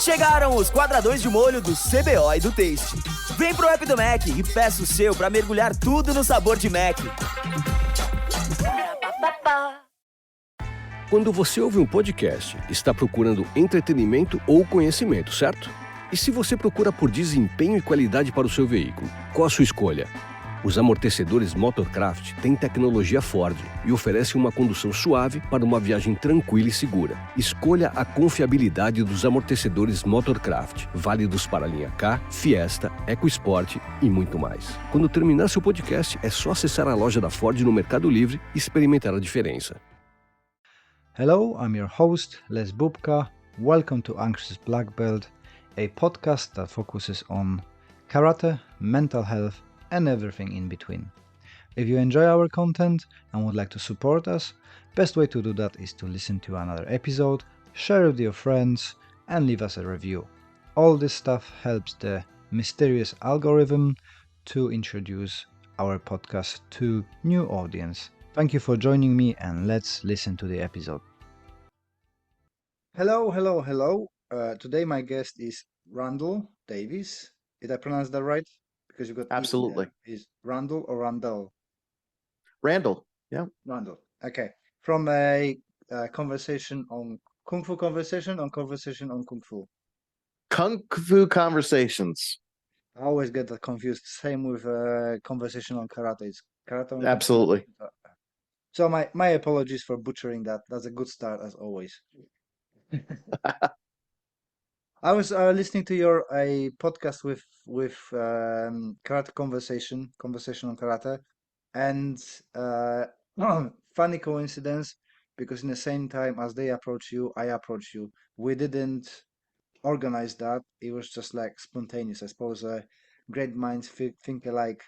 Chegaram os quadradões de molho do CBO e do Taste. Vem pro app do Mac e peça o seu para mergulhar tudo no sabor de Mac. Quando você ouve um podcast, está procurando entretenimento ou conhecimento, certo? E se você procura por desempenho e qualidade para o seu veículo, qual a sua escolha? Os amortecedores Motorcraft têm tecnologia Ford e oferecem uma condução suave para uma viagem tranquila e segura. Escolha a confiabilidade dos amortecedores Motorcraft, válidos para a linha K, Fiesta, EcoSport e muito mais. Quando terminar seu podcast, é só acessar a loja da Ford no Mercado Livre e experimentar a diferença. Hello, I'm your host, Les Bubka. Welcome to Anxious Black Belt, a podcast that focuses on karate, mental health, and everything in between. If you enjoy our content and would like to support us, best way to do that is to listen to another episode, share with your friends, and leave us a review. All this stuff helps the mysterious algorithm to introduce our podcast to new audience. Thank you for joining me, and let's listen to the episode. Hello. Today my guest is Randel Davies. Did I pronounce that right? Because you've got Absolutely. Is Randel or Randel? Randel. Yeah. Randel. Okay. From a conversation on Kung Fu conversation on Kung Fu. Kung Fu Conversations. I always get that confused. Same with conversation on karate. It's karate on Absolutely. So my apologies for butchering that. That's a good start as always. I was listening to your a podcast with karate conversation on karate, and funny coincidence because in the same time as they approach you, I approach you. We didn't organize that. It was just like spontaneous. I suppose great minds think alike.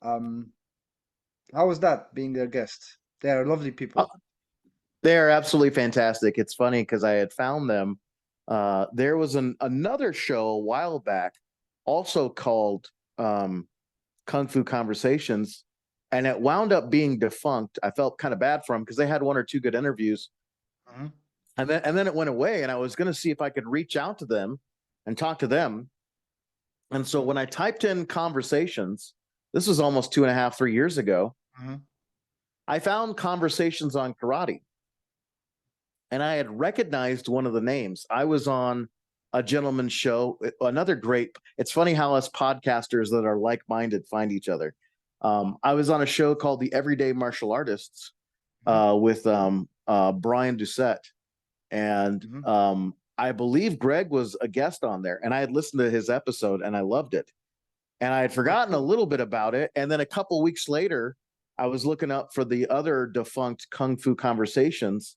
How was that being their guest? They are lovely people. They're absolutely fantastic. It's funny because I had found them. There was another show a while back also called Kung Fu Conversations, and it wound up being defunct. I felt kind of bad for them because they had one or two good interviews. Mm-hmm. And then it went away, and I was going to see if I could reach out to them and talk to them. And so when I typed in conversations, this was almost 2.5, 3 years ago, Mm-hmm. I found conversations on karate. And I had recognized one of the names. I was on a gentleman's show, another great. It's funny how us podcasters that are like-minded find each other. I was on a show called The Everyday Martial Artists with Brian Doucette. And I believe Greg was a guest on there. And I had listened to his episode and I loved it. And I had forgotten a little bit about it. And then a couple weeks later, I was looking up for the other defunct Kung Fu Conversations.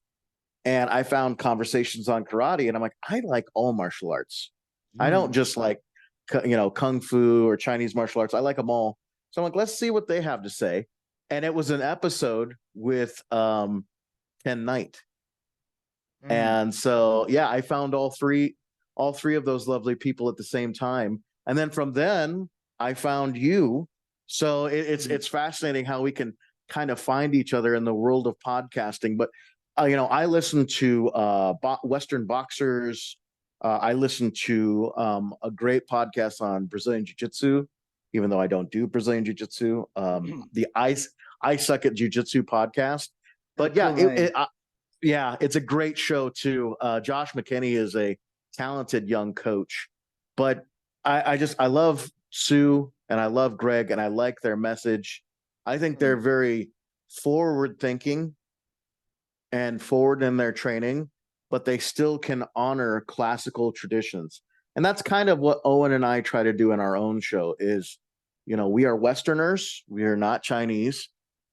And I found Conversations on Karate, and I'm like, I like all martial arts. I don't just like, Kung Fu or Chinese martial arts. I like them all. So I'm like, let's see what they have to say. And it was an episode with Ken Knight. And so, yeah, I found all three of those lovely people at the same time. And then from then, I found you. So it's fascinating how we can kind of find each other in the world of podcasting. But I listen to Western boxers. I listen to a great podcast on Brazilian Jiu-Jitsu, even though I don't do Brazilian Jiu-Jitsu. The I Suck at Jiu-Jitsu podcast. But yeah, it's a great show too. Josh McKinney is a talented young coach. But I love Sue and I love Greg and I like their message. I think they're very forward thinking and forward in their training, but they still can honor classical traditions. And that's kind of what Owen and I try to do in our own show is, we are Westerners, we are not Chinese,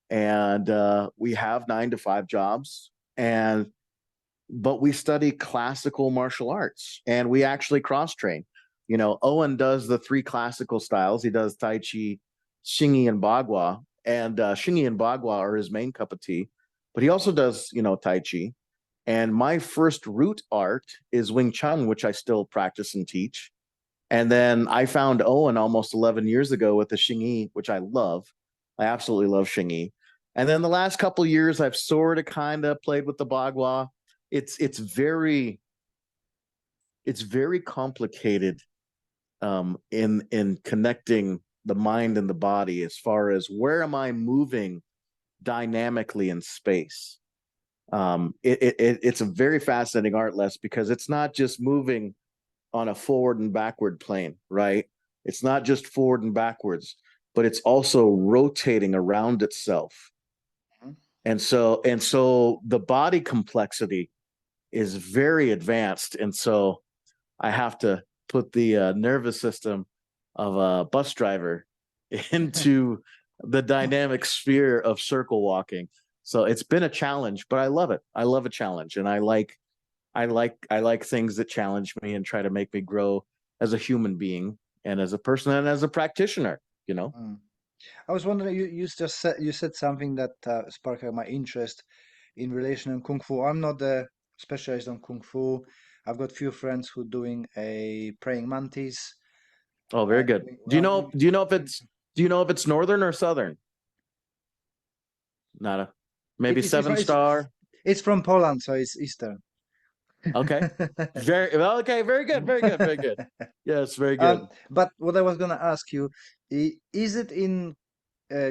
and we have 9-to-5 jobs, but we study classical martial arts and we actually cross-train. Owen does the 3 classical styles. He does Tai Chi, Xingyi, and Bagua, and Xingyi and Bagua are his main cup of tea. But he also does, Tai Chi. And my first root art is Wing Chun, which I still practice and teach. And then I found Owen almost 11 years ago with the Xingyi, which I love. I absolutely love Xingyi. And then the last couple of years, I've sort of kind of played with the Bagua. It's very it's very complicated in connecting the mind and the body as far as where am I moving dynamically in space. It's a very fascinating art, Les, because it's not just moving on a forward and backward plane, right? It's not just forward and backwards, but it's also rotating around itself. Mhm. And so the body complexity is very advanced. And so I have to put the nervous system of a bus driver into the dynamic sphere of circle walking. So it's been a challenge, but I love it. I love a challenge, and I like things that challenge me and try to make me grow as a human being and as a person and as a practitioner, you know. Mm. I was wondering, you said something that sparked my interest in relation to Kung Fu. I'm not a specialist on Kung Fu. I've got few friends who doing a praying mantis. Oh, very good. Doing, Do you well, know doing, do you know if doing, it's do you know if it's northern or southern? Not a maybe it's seven star. it's from Poland, so it's Eastern. Okay. Very well, okay, very good, very good, very good. Yes, very good. But what I was gonna ask you, is it in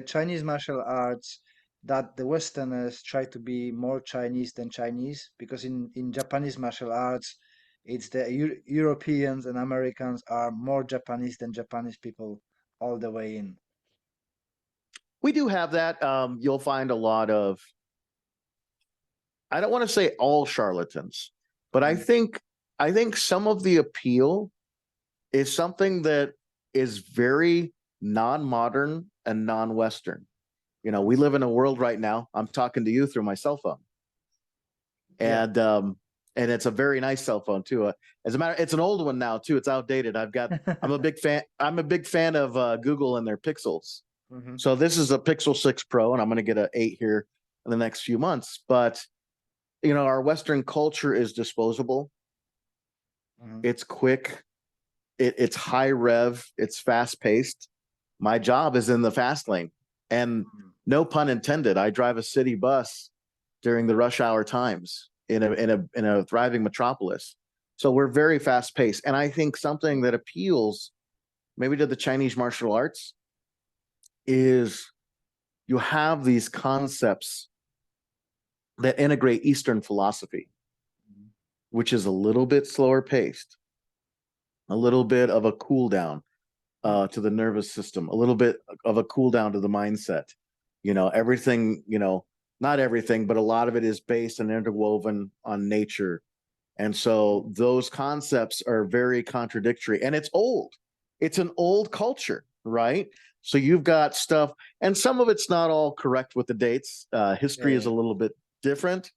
Chinese martial arts that the Westerners try to be more Chinese than Chinese? Because in Japanese martial arts, it's the Europeans and Americans are more Japanese than Japanese people all the way in. We do have that. You'll find a lot of, I don't want to say all charlatans, but I Mm, think I think some of the appeal is something that is very non-modern and non-Western. You know, we live in a world right now. I'm talking to you through my cell phone, yeah. and it's a very nice cell phone too. As a matter, it's an old one now too. It's outdated. I'm a big fan. I'm a big fan of Google and their Pixels. Hmm. So this is a Pixel 6 Pro, and I'm going to get an 8 here in the next few months. But you know, our Western culture is disposable. Hmm. It's quick. It's high rev. It's fast paced. My job is in the fast lane, and no pun intended. I drive a city bus during the rush hour times in a thriving metropolis. So we're very fast paced, and I think something that appeals maybe to the Chinese martial arts is you have these concepts that integrate Eastern philosophy, which is a little bit slower paced, a little bit of a cool down to the nervous system, a little bit of a cool down to the mindset. You know, everything, you know, not everything, but a lot of it is based and interwoven on nature. And so those concepts are very contradictory, and it's old. It's an old culture, right? So you've got stuff, and some of it's not all correct with the dates. History is Yeah. a little bit different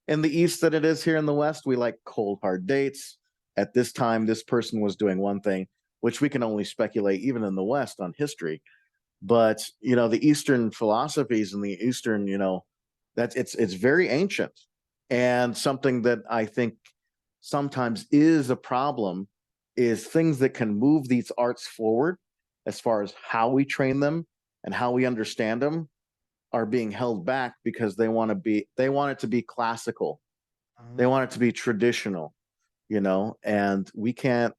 in the East than it is here in the West. We like cold, hard dates. At this time, this person was doing one thing, which we can only speculate, even in the West, on history. But you know, the Eastern philosophies and the Eastern, you know, that's it's very ancient, and something that I think sometimes is a problem is things that can move these arts forward as far as how we train them and how we understand them are being held back because they want it to be classical. They Mhm. want it to be traditional, you know, and we can't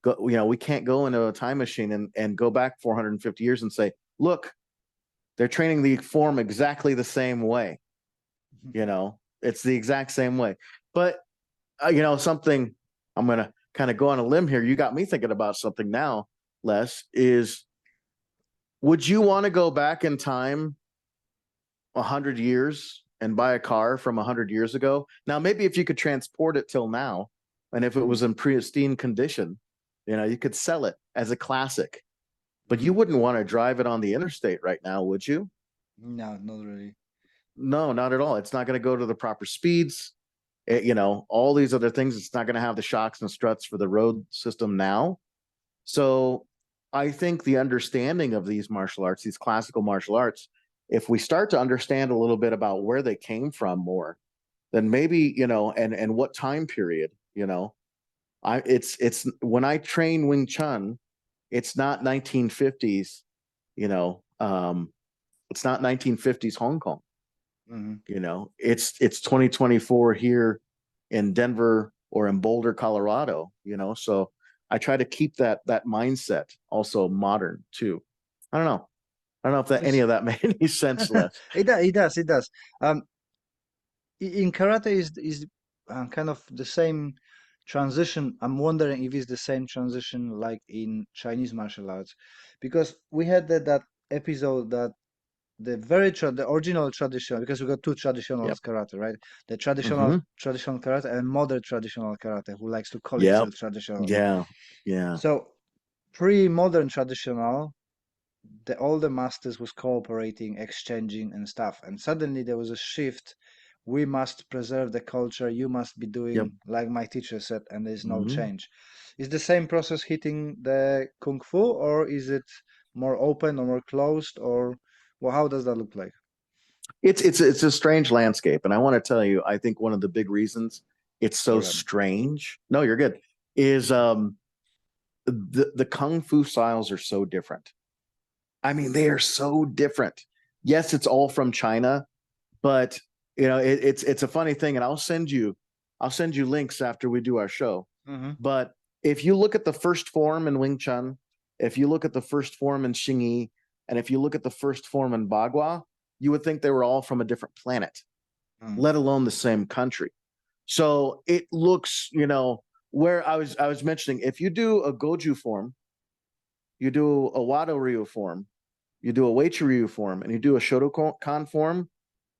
go into a time machine and go back 450 years and say, look, they're training the form exactly the same way. You know, it's the exact same way. But you know, something I'm going to kind of go on a limb here. You got me thinking about something now, Les, is would you want to go back in time 100 years and buy a car from 100 years ago? Now, maybe if you could transport it till now, and if it was in pristine condition, you know, you could sell it as a classic, but you Mhm. wouldn't want to drive it on the interstate right now, would you? No, not really. No, not at all. It's not going to go to the proper speeds. You know, all these other things. It's not going to have the shocks and struts for the road system now. So I think the understanding of these martial arts, these classical martial arts, if we start to understand a little bit about where they came from more, then maybe, you know, and what time period, you know, it's when I train Wing Chun, it's not 1950s, you know, it's not 1950s Hong Kong. Hmm. You know, it's 2024 here in Denver, or in Boulder, Colorado, so I try to keep that mindset also modern too. I don't know. I don't know if that any of that made any sense, Les. It does. Um, in karate is kind of the same transition. I'm wondering if it's the same transition like in Chinese martial arts, because we had that episode that the original traditional, because we got two traditional Yep. karate, right? The traditional Mm-hmm. traditional karate and modern traditional karate, who likes to call Yep. itself traditional. Yeah. Yeah. So pre-modern traditional, all the masters was cooperating, exchanging and stuff, and suddenly there was a shift. We must preserve the culture. You must be Yep. doing like my teacher said, and there's no Mm-hmm. change. Is the same process hitting the kung fu, or is it more open or more closed, or well, how does that look like? It's a strange landscape, and I want to tell you, I think one of the big reasons it's so Sorry, strange. No, you're good. Is the kung fu styles are so different. I mean, they are so different. Yes, it's all from China, but it's a funny thing, and I'll send you links after we do our show. mm-hmm. But if you look at the first form in Wing Chun, if you look at the first form in Xingyi, and if you look at the first form in Bagua, you would think they were all from a different planet, let alone the same country. So it looks, where I was mentioning, if you do a Goju form, you do a Wado Ryu form, you do a Weichi Ryu form, and you do a Shotokan form,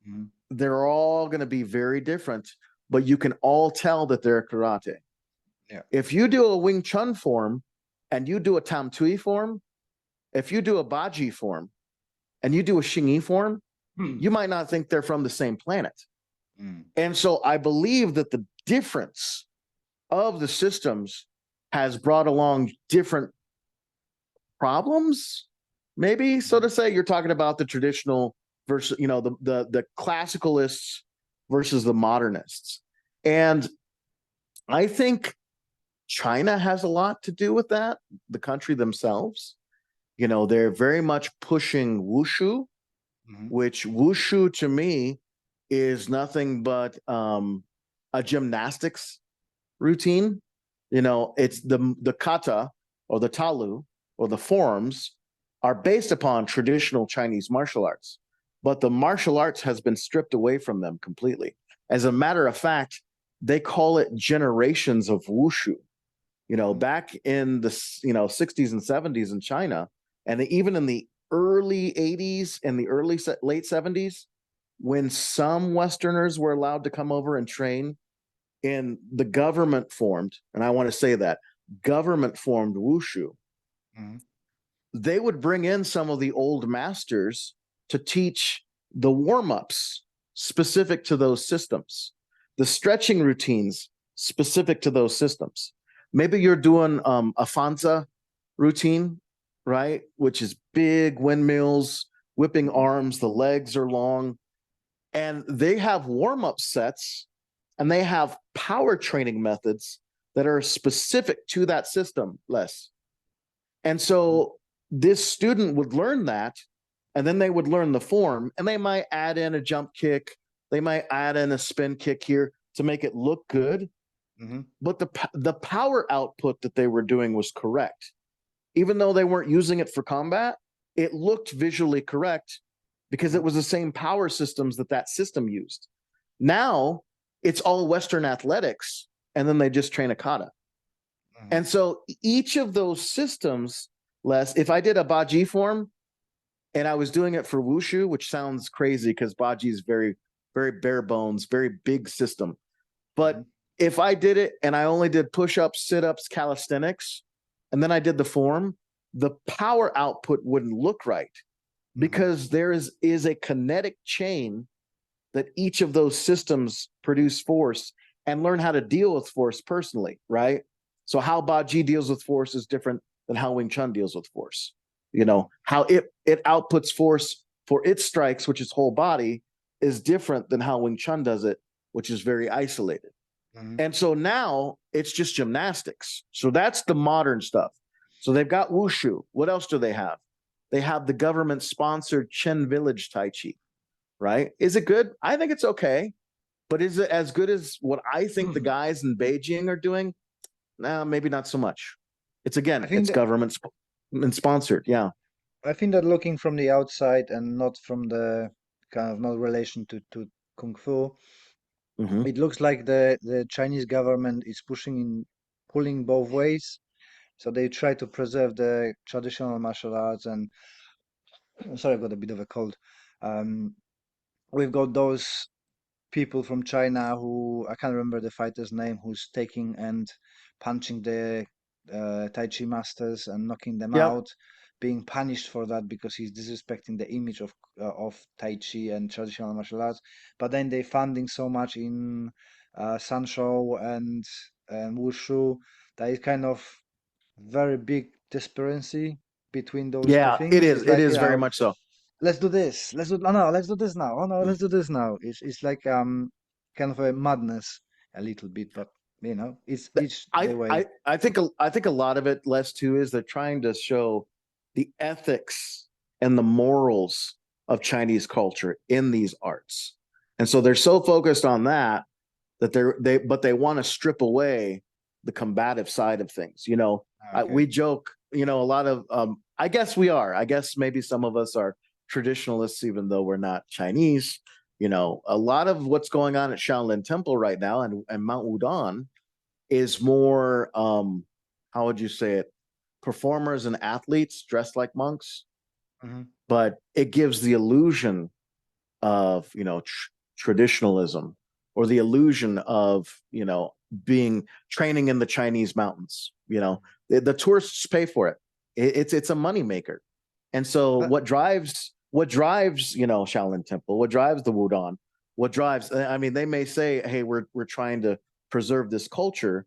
Mm-hmm. they're all going to be very different, but you can all tell that they're karate. Yeah. If you do a Wing Chun form and you do a Tam Tui form, if you do a Baji form and you do a Xingyi form, you might not think they're from the same planet. And so I believe that the difference of the systems has brought along different problems, maybe, so to say. You're talking about the traditional versus, the classicalists versus the modernists. And I think China has a lot to do with that, the country themselves. They're very much pushing wushu, which wushu to me is nothing but a gymnastics routine. It's the kata or the talu or the forms are based upon traditional Chinese martial arts, but the martial arts has been stripped away from them completely. As a matter of fact, they call it generations of wushu. Back in the 60s and 70s in China, and even in the early 80s and the late 70s, when some Westerners were allowed to come over and train in the government formed, and I want to say that government formed wushu, they would bring in some of the old masters to teach the warm-ups specific to those systems, the stretching routines specific to those systems. Maybe you're doing a Fanza routine, right? Which is big windmills, whipping arms, the legs are long. And they have warm-up sets and they have power training methods that are specific to that system, Les. And so this student would learn that, and then they would learn the form, and they might add in a jump kick. They might add in a spin kick here to make it look good. But the power output that they were doing was correct. Even though they weren't using it for combat, it looked visually correct because it was the same power systems that system used. Now it's all Western athletics, and then they just train a kata. And so each of those systems, Les, if I did a Baji form and I was doing it for wushu, which sounds crazy because Baji is very, very bare bones, very big system. But if I did it and I only did push-ups, sit-ups, calisthenics, and then I did the form, the power output wouldn't look right because there is a kinetic chain that each of those systems produce force and learn how to deal with force personally, right? So how Baji deals with force is different than how Wing Chun deals with force. How it outputs force for its strikes, which is whole body, is different than how Wing Chun does it, which is very isolated. And so now it's just gymnastics. So that's the modern stuff. So they've got wushu. What else do they have? They have the government-sponsored Chen Village Tai Chi, right? Is it good? I think it's okay. But is it as good as what I think the guys in Beijing are doing? Nah, maybe not so much. It's government sponsored. Yeah. I think that looking from the outside and not from the kind of no relation to Kung Fu, Mhm. it looks like the Chinese government is pulling both ways. So they try to preserve the traditional martial arts and I'm sorry, I've got a bit of a cold. Um, we've got those people from China who I can't remember the fighter's name, who's taking and punching the Tai Chi masters and knocking them Yep. out, being punished for that because he's disrespecting the image of Tai Chi and traditional martial arts. But then they funding so much in Sanshou and Wushu that is kind of very big disparity between those two Yeah, it things. is. It's It like, is very much so. let's do this. Let's do oh no, let's do this now. Oh no, let's do this now. It's like kind of a madness a little bit, but it's each I the way. I I think a lot of it, less too, is they're trying to show the ethics and the morals of Chinese culture in these arts, and so they're so focused on that they want to strip away the combative side of things. We Okay. joke. A lot of I guess we are. I guess maybe some of us are traditionalists, even though we're not Chinese. A lot of what's going on at Shaolin Temple right now and Mount Wudong is more how would you say it, performers and athletes dressed like monks, Hmm. but it gives the illusion of traditionalism, or the illusion of being training in the Chinese mountains. The tourists pay for it. It's a money maker. And so But what drives Shaolin Temple, what drives the Wudong, what drives, I mean, they may say, hey, we're trying to preserve this culture,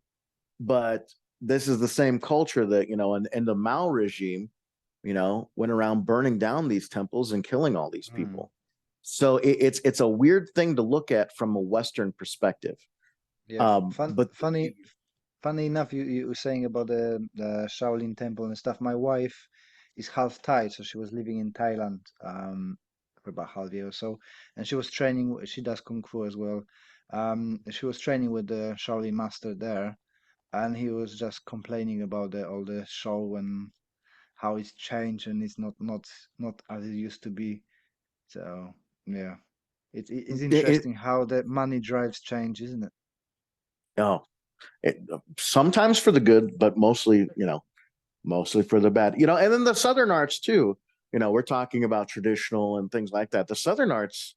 but this is the same culture that in the Mao regime went around burning down these temples and killing all these mm, people. So it's a weird thing to look at from a Western perspective. yeah, But funny enough, you were saying about the Shaolin Temple and stuff. My wife is half Thai, so she was living in Thailand for about half a year or so, and she was training. She does kung fu as well. She was training with the Shaolin master there, and he was just complaining about all the show and how it's changed and it's not as it used to be. So yeah, it's it interesting how the money drives change, isn't it? oh it, sometimes for the good, but mostly for the bad. And then the Southern arts too. We're talking about traditional and things like that. The Southern arts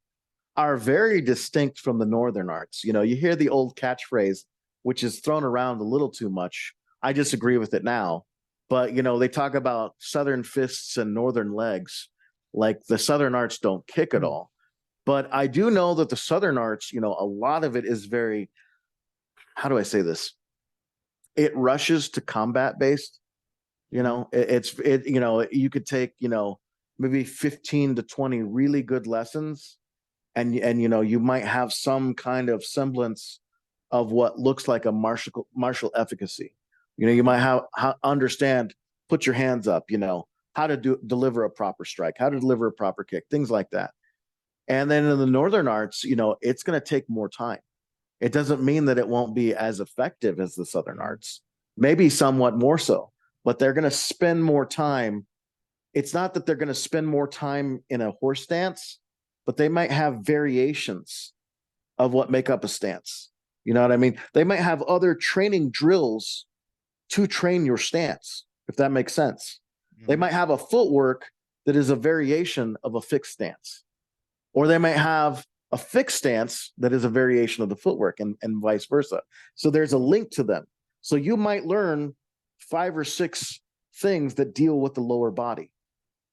are very distinct from the Northern arts. You hear the old catchphrase, which is thrown around a little too much. I disagree with it now, but they talk about Southern fists and Northern legs, like the Southern arts don't kick at Mm. all. But I do know that the Southern arts, a lot of it is very, how do I say this? It rushes to combat based. Hmm. You could take, maybe 15 to 20 really good lessons, and you might have some kind of semblance of what looks like a martial efficacy. You might understand, put your hands up, how to deliver a proper strike, how to deliver a proper kick, things like that. And then in the Northern arts, it's going to take more time. It doesn't mean that it won't be as effective as the Southern Hmm. arts, maybe somewhat more so, but they're going to spend more time. It's not that they're going to spend more time in a horse stance, but they might have variations of what make up a stance. You know what I mean? They might have other training drills to train your stance, if that makes sense. They Hmm. might have a footwork that is a variation of a fixed stance, or they might have a fixed stance that is a variation of the footwork, and vice versa. So there's a link to them. So you might learn 5 or 6 things that deal with the lower body.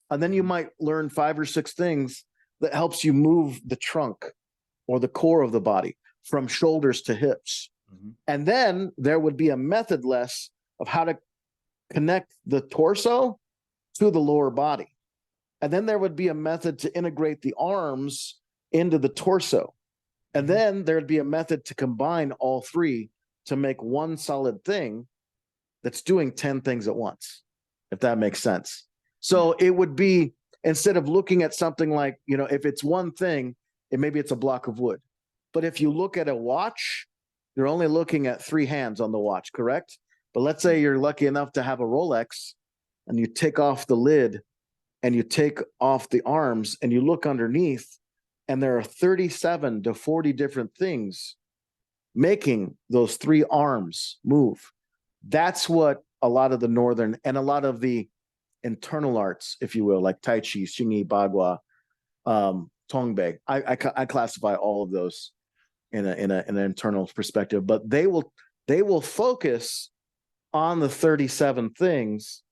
And then you Hmm. might learn 5 or 6 things that helps you move the trunk or the core of the body from shoulders to hips. Hmm. And then there would be a method less of how to connect the torso to the lower body. And then there would be a method to integrate the arms into the torso. And Hmm. then there'd be a method to combine all three to make one solid thing that's doing 10 things at once, if that makes sense. Yeah. So it would be, instead of looking at something like, if it's one thing, maybe it's a block of wood. But if you look at a watch, you're only looking at 3 hands on the watch, correct? But let's say you're lucky enough to have a Rolex and you take off the lid and you take off the arms and you look underneath, and there are 37 to 40 different things making those 3 arms move. That's what a lot of the northern and a lot of the internal arts, if you will, like Tai Chi, Xingyi, Bagua, Tongbei. I classify all of those in an internal perspective, but they will focus on the 37 things.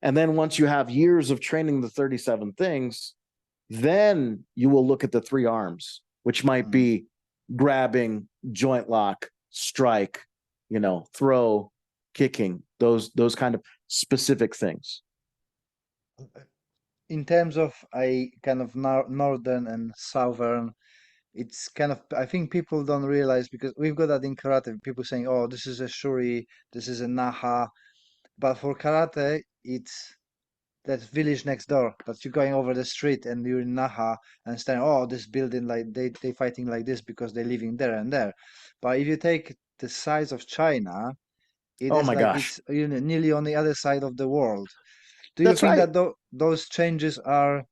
And then once you have years of training the 37 things, then you will look at the 3 arms, which might be grabbing, joint lock, strike, throw, kicking, those kind of specific things. In terms of a kind of northern and southern, it's kind of, I think people don't realize, because we've got that in karate, people saying, oh, this is a shuri, this is a naha. But for karate, it's that village next door that you're going over the street and you're in Naha and saying, oh, this building, like they fighting like this because they're living there and there. But if you take the size of China, it Oh is my like gosh. it's nearly on the other side of the world. Do you That's think right. that those changes are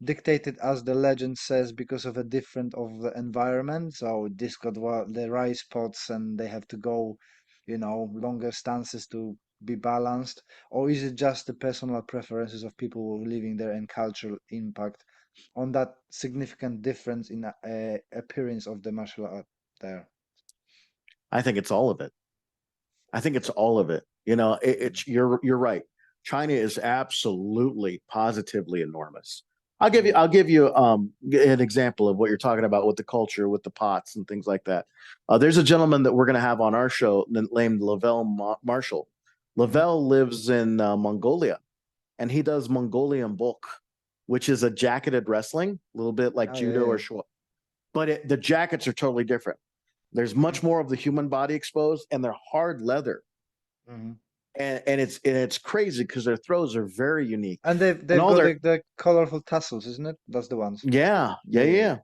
dictated, as the legend says, because of a different of the environment? So this got the rice pots and they have to go, longer stances to be balanced, or is it just the personal preferences of people living there and cultural impact on that significant difference in appearance of the martial art there? I think it's all of it. I think it's all of it. You're right. China is absolutely positively enormous. I'll give you an example of what you're talking about with the culture, with the pots and things like that. There's a gentleman that we're going to have on our show named Lavelle Marshall. Mm-hmm. Lavelle lives in Mongolia, and he does Mongolian bulk, which is a jacketed wrestling, a little bit like Oh, yeah, judo or yeah. shua. But the jackets are totally different. There's Mm-hmm. much more of the human body exposed, and they're hard leather, Mm-hmm. and it's crazy because their throws are very unique, And and they've all got their the colorful tassels, isn't it? That's the ones. yeah, yeah, Yeah, yeah. yeah.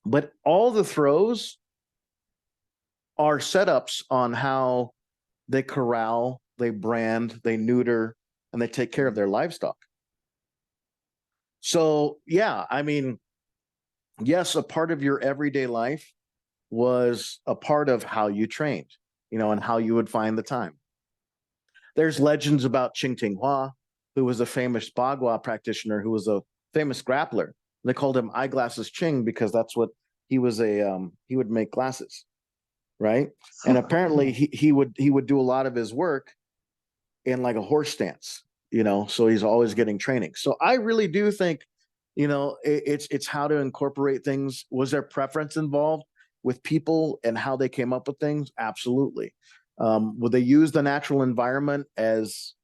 But all the throws are setups on how they corral, they brand, they neuter, and they take care of Mm-hmm. their livestock. So yeah, I mean, yes, a part of your everyday life was a part of how you trained, and how you would find the time. There's legends about Qing Tinghua, who was a famous Bagua practitioner, who was a famous grappler. They called him Eyeglasses Qing because that's what he was. He would make glasses, right? And apparently he would do a lot of his work in like a horse stance, So he's always getting training. So I really do think, it's how to incorporate things. Was there preference involved with people and how they came up with things? Absolutely. Would they use the natural environment as,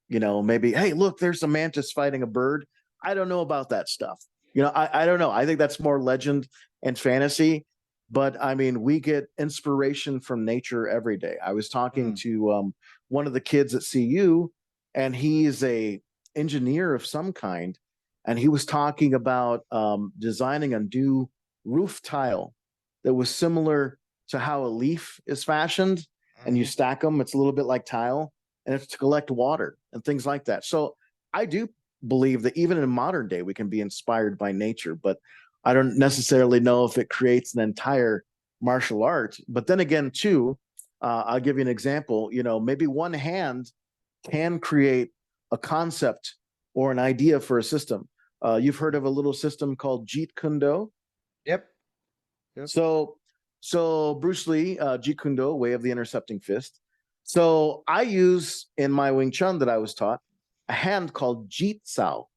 maybe, hey, look, there's a mantis fighting a bird. I don't know about that stuff. I don't know. I think that's more legend and fantasy. But I mean, we get inspiration from nature every day. I was talking Mm. to one of the kids at CU, and he's a engineer of some kind, and he was talking about designing a new roof tile that was similar to how a leaf is fashioned, and you Mhm. stack them. It's a little bit like tile, and it's to collect water and things like that. So I do believe that even in modern day, we can be inspired by nature, but I don't necessarily know if it creates an entire martial art. But then again, too, I'll give you an example. Maybe one hand can create a concept or an idea for a system. You've heard of a little system called Jeet Kune Do. Yep. Yep. So Bruce Lee, Jeet Kune Do, way of the intercepting fist. So I use in my Wing Chun that I was taught a hand called Jeet Sao,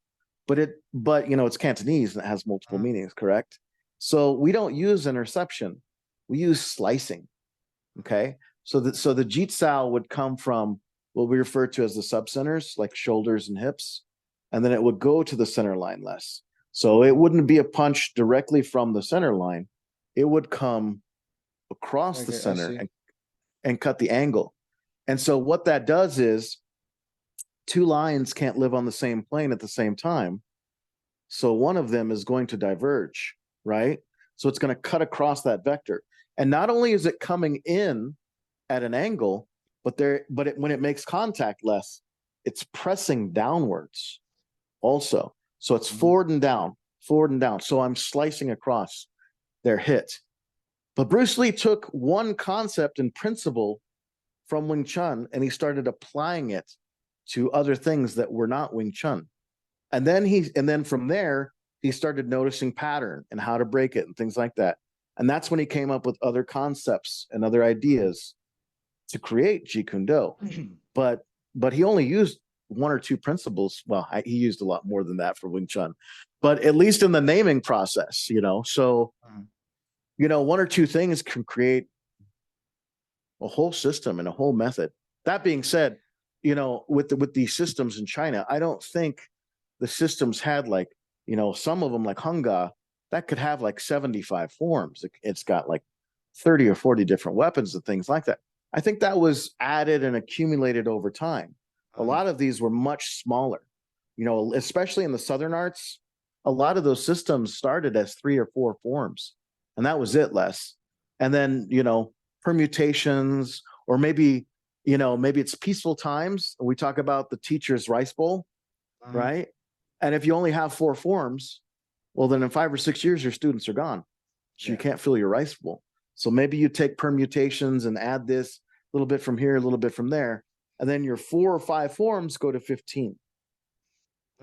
but it's Cantonese and it has multiple Mhm. meanings, correct? So we don't use interception, we use slicing. Okay, so the Jeet Sao would come from what we refer to as the subcenters, like shoulders and hips, and then it would go to the center line less. So it wouldn't be a punch directly from the center line; it would come across the Okay, I center see. and cut the angle. And so what that does is two lines can't live on the same plane at the same time. So one of them is going to diverge, right? So it's going to cut across that vector. And not only is it coming in at an angle, but when it makes contact less, it's pressing downwards also. So it's forward and down. So I'm slicing across their hit. But Bruce Lee took one concept and principle from Wing Chun and he started applying it to other things that were not Wing Chun. And then from there, he started noticing pattern and how to break it and things like that. And that's when he came up with other concepts and other ideas to create Jeet Kune Do. But he only used one or two principles. Well, he used a lot more than that for Wing Chun, but at least in the naming process, so, one or two things can create a whole system and a whole method. That being said, with these systems in China, I don't think the systems had like, some of them like Hunga that could have like 75 forms. It's got like 30 or 40 different weapons and things like that. I think that was added and accumulated over time. A lot of these were much smaller, especially in the Southern arts. A lot of those systems started as 3 or 4 forms, and that was it, less. And then, permutations, or maybe it's peaceful times. We talk about the teacher's rice bowl, right? And if you only have 4 forms, well, then in 5 or 6 years, your students are gone. So you can't fill your rice bowl. So maybe you take permutations and add this a little bit from here, a little bit from there. And then your 4 or 5 forms go to 15.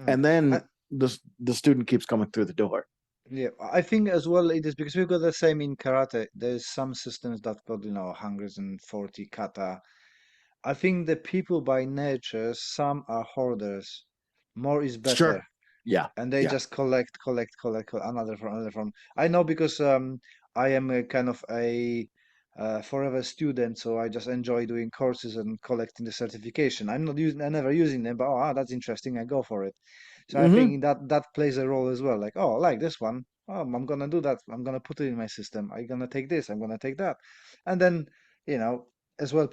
And then the student keeps coming through the door. Yeah, I think as well it is because we've got the same in karate. There's some systems that got, 140 kata. I think the people by nature, some are hoarders. More is better. Sure. Yeah. And they just collect another from. I know because I am a kind of a forever student, so I just enjoy doing courses and collecting the certification. I'm never using them, but that's interesting. I go for it. So I think that plays a role as well. Like, I like this one. I'm gonna do that. I'm gonna put it in my system. I'm gonna take this. I'm gonna take that, and then as well,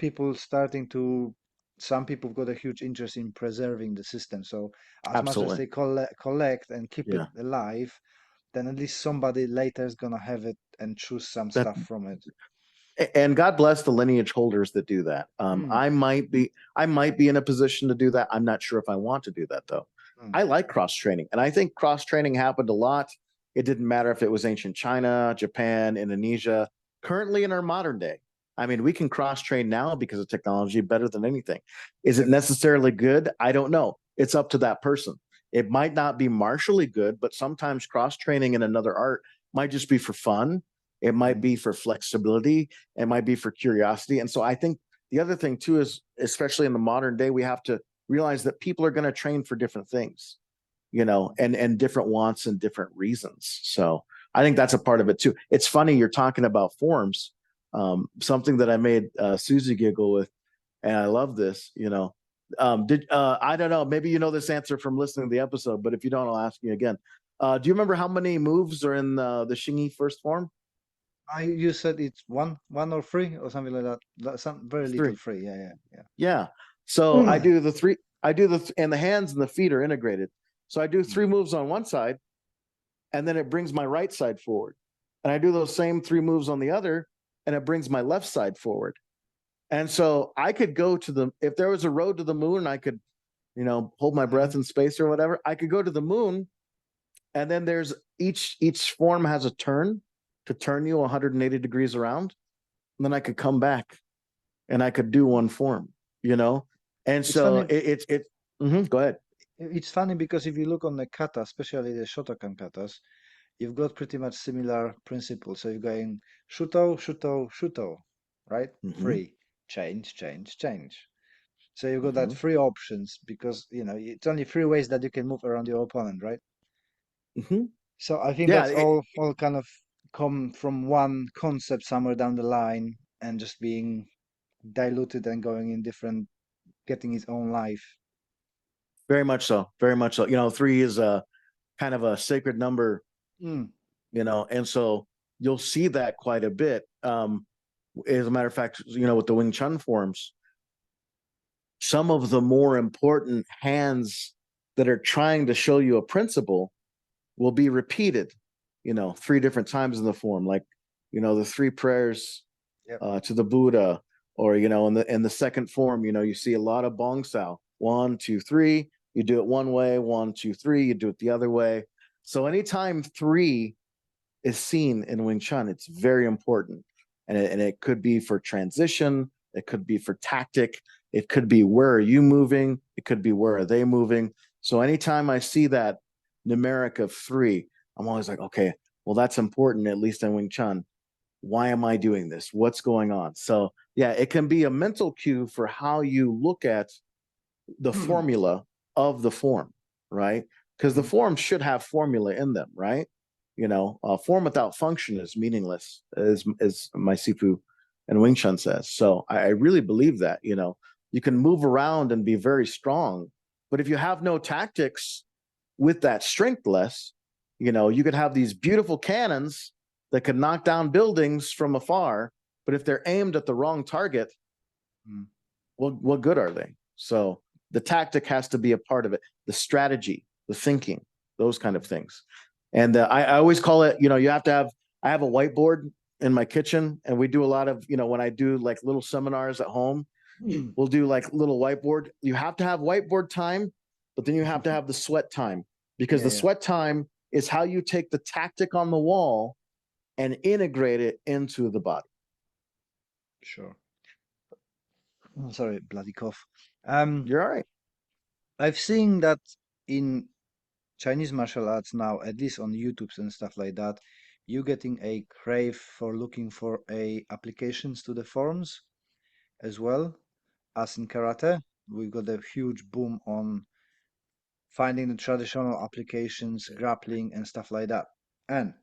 some people got a huge interest in preserving the system. So as much as they collect and keep it alive, then at least somebody later is gonna have it and choose some stuff from it. And God bless the lineage holders that do that. I might be in a position to do that. I'm not sure if I want to do that though. I like cross training, and I think cross training happened a lot. It didn't matter if it was ancient China, Japan, Indonesia. Currently in our modern day, I mean, we can cross train now because of technology better than anything. Is it necessarily good? I don't know. It's up to that person. It might not be martially good, but sometimes cross training in another art might just be for fun. It might be for flexibility. It might be for curiosity. And so I think the other thing too is, especially in the modern day, we have to realize that people are going to train for different things, and different wants and different reasons. So I think that's a part of it too. It's funny you're talking about forms. Something that I made Susie giggle with, and I love this. I don't know, maybe you know this answer from listening to the episode, but if you don't, I'll ask you again. Do you remember how many moves are in the Xingyi first form? You said it's one or 3 or something like that. Some very little 3. Yeah. So I do the 3. And the hands and the feet are integrated. So I do 3 moves on one side, and then it brings my right side forward. And I do those same 3 moves on the other, and it brings my left side forward. And so I could go if there was a road to the moon, I could, hold my breath in space or whatever. I could go to the moon, and then there's each form has a turn to turn you 180 degrees around. And then I could come back and I could do one form, And so go ahead. It's funny because if you look on the kata, especially the Shotokan katas, you've got pretty much similar principles. So you're going shuto, shuto, shuto, right? 3, change. So you've got that 3 options because, it's only 3 ways that you can move around your opponent, right? So I think that's all kind of come from one concept somewhere down the line and just being diluted and going in different, getting its own life. Very much so. Very much so. 3 is a kind of a sacred number, and so you'll see that quite a bit. As a matter of fact, with the Wing Chun forms, some of the more important hands that are trying to show you a principle will be repeated 3 different times in the form, like, the 3 prayers Yep. to the Buddha, or, in the second form, you see a lot of bong sao, 1, 2, 3, you do it one way, 1, 2, 3, you do it the other way. So anytime 3 is seen in Wing Chun, it's very important. And it could be for transition, it could be for tactic, it could be where are you moving, it could be where are they moving. So anytime I see that numeric of 3, I'm always like, okay, well, that's important, at least in Wing Chun. Why am I doing this? What's going on? So yeah, it can be a mental cue for how you look at the formula of the form, right? Because the form should have formula in them, right? Form without function is meaningless, as my Sifu and Wing Chun says. So I really believe that, you can move around and be very strong, but if you have no tactics with that strengthless, you could have these beautiful cannons that could knock down buildings from afar, but if they're aimed at the wrong target, what good are they? So the tactic has to be a part of it, the strategy, the thinking, those kind of things. And I always call it, you have to have, I have a whiteboard in my kitchen, and we do a lot of, when I do like little seminars at home, we'll do like little whiteboard. You have to have whiteboard time, but then you have to have the sweat time, because the sweat time is how you take the tactic on the wall and integrate it into the body. Sure. Sorry, bloody cough. You're all right. I've seen that in Chinese martial arts now, at least on YouTube's and stuff like that, you're getting a crave for looking for applications to the forms as well as in karate. We've got a huge boom on finding the traditional applications, grappling and stuff like that. And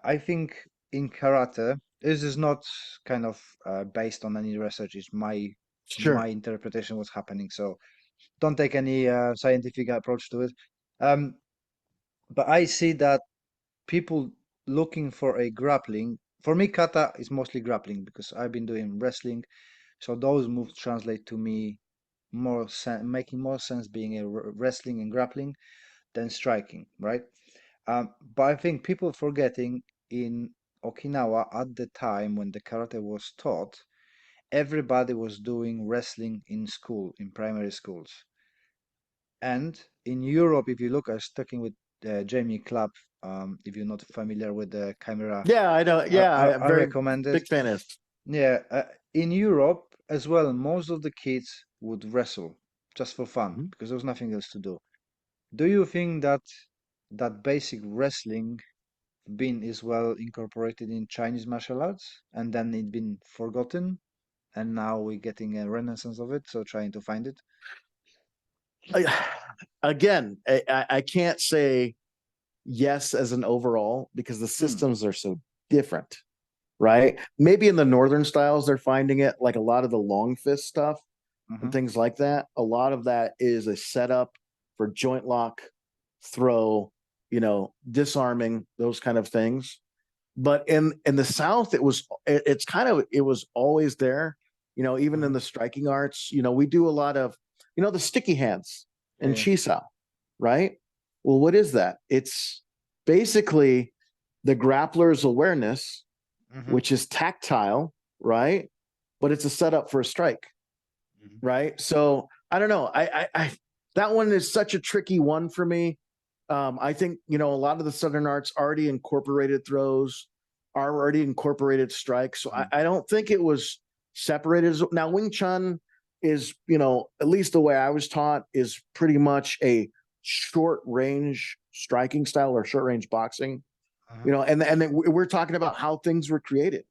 I think in karate, this is not kind of based on any research. It's my Sure. interpretation of what's happening. So don't take any scientific approach to it. Um, but I see that people looking for a grappling. For me, kata is mostly grappling because I've been doing wrestling. So those moves translate to me making more sense being a wrestling and grappling than striking, right? But I think people forgetting in Okinawa at the time when the karate was taught, everybody was doing wrestling in school, in primary schools. And in Europe, if you look, I was talking with Jamie Clapp. If you're not familiar with the camera, Yeah, I know. Yeah, I'm I very recommend it. big fan of. Yeah, in Europe as well, most of the kids would wrestle just for fun Mhm. because there was nothing else to do. Do you think that that basic wrestling been as well incorporated in Chinese martial arts and then it been forgotten and now we're getting a renaissance of it, so trying to find it? Again, I can't say yes as an overall, because the Hmm. systems are so different, right? Maybe in the northern styles they're finding it, like a lot of the long fist stuff and Mm-hmm. things like that. A lot of that is a setup for joint lock, throw, disarming, those kind of things. But in the South, it was always there. Even in Mm-hmm. the striking arts, we do a lot of, the sticky hands Yeah, and yeah. chisao, right? Well, what is that? It's basically the grappler's awareness, Mm-hmm. which is tactile, right? But it's a setup for a strike, Mm-hmm. right? So I don't know. I that one is such a tricky one for me. I think a lot of the Southern arts already incorporated throws, are already incorporated strikes. So I don't think it was separated. Now Wing Chun is, at least the way I was taught, is pretty much a short range striking style, or short range boxing. Uh-huh. And then we're talking about how things were created.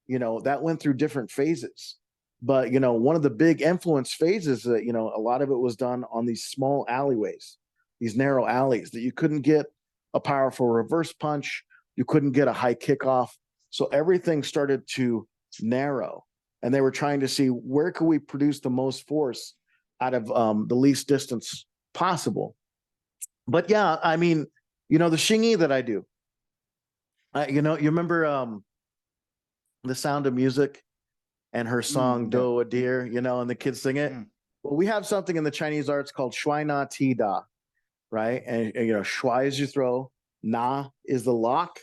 That went through different phases. But one of the big influence phases that a lot of it was done on these small alleyways, these narrow alleys that you couldn't get a powerful reverse punch, you couldn't get a high kickoff. So everything started to narrow, and they were trying to see where could we produce the most force out of the least distance possible. But yeah, I mean, the shingi that I do, you remember The Sound of Music and her song Yeah. Do a Deer, and the kids sing it. Mm. Well, we have something in the Chinese arts called Shui Na Ti Da, right? And shui is your throw, Na is the lock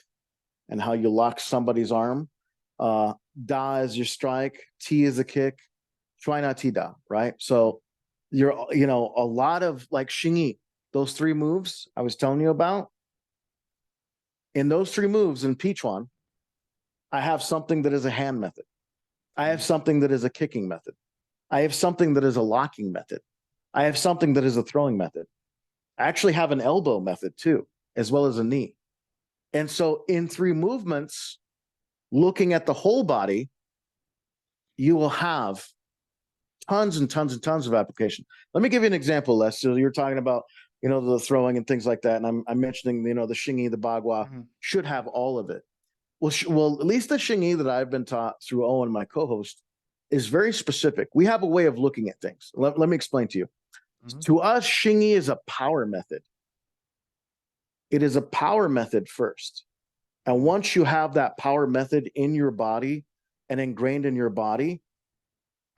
and how you lock somebody's arm. Da is your strike. Ti is a kick. Try not ti da, right? So you're, a lot of like Xingyi, those three moves I was telling you about. In those three moves in Pichuan, I have something that is a hand method. I have something that is a kicking method. I have something that is a locking method. I have something that is a throwing method. I actually have an elbow method too, as well as a knee. And so in three movements, looking at the whole body, you will have tons and tons and tons of application. Let me give you an example, Les. So you're talking about, the throwing and things like that. And I'm mentioning, the Xingyi, the Bagua should have all of it. Well, at least the Xingyi that I've been taught through Owen, my co-host, is very specific. We have a way of looking at things. Let me explain to you. To us, Xingyi is a power method. It is a power method first. And once you have that power method in your body and ingrained in your body,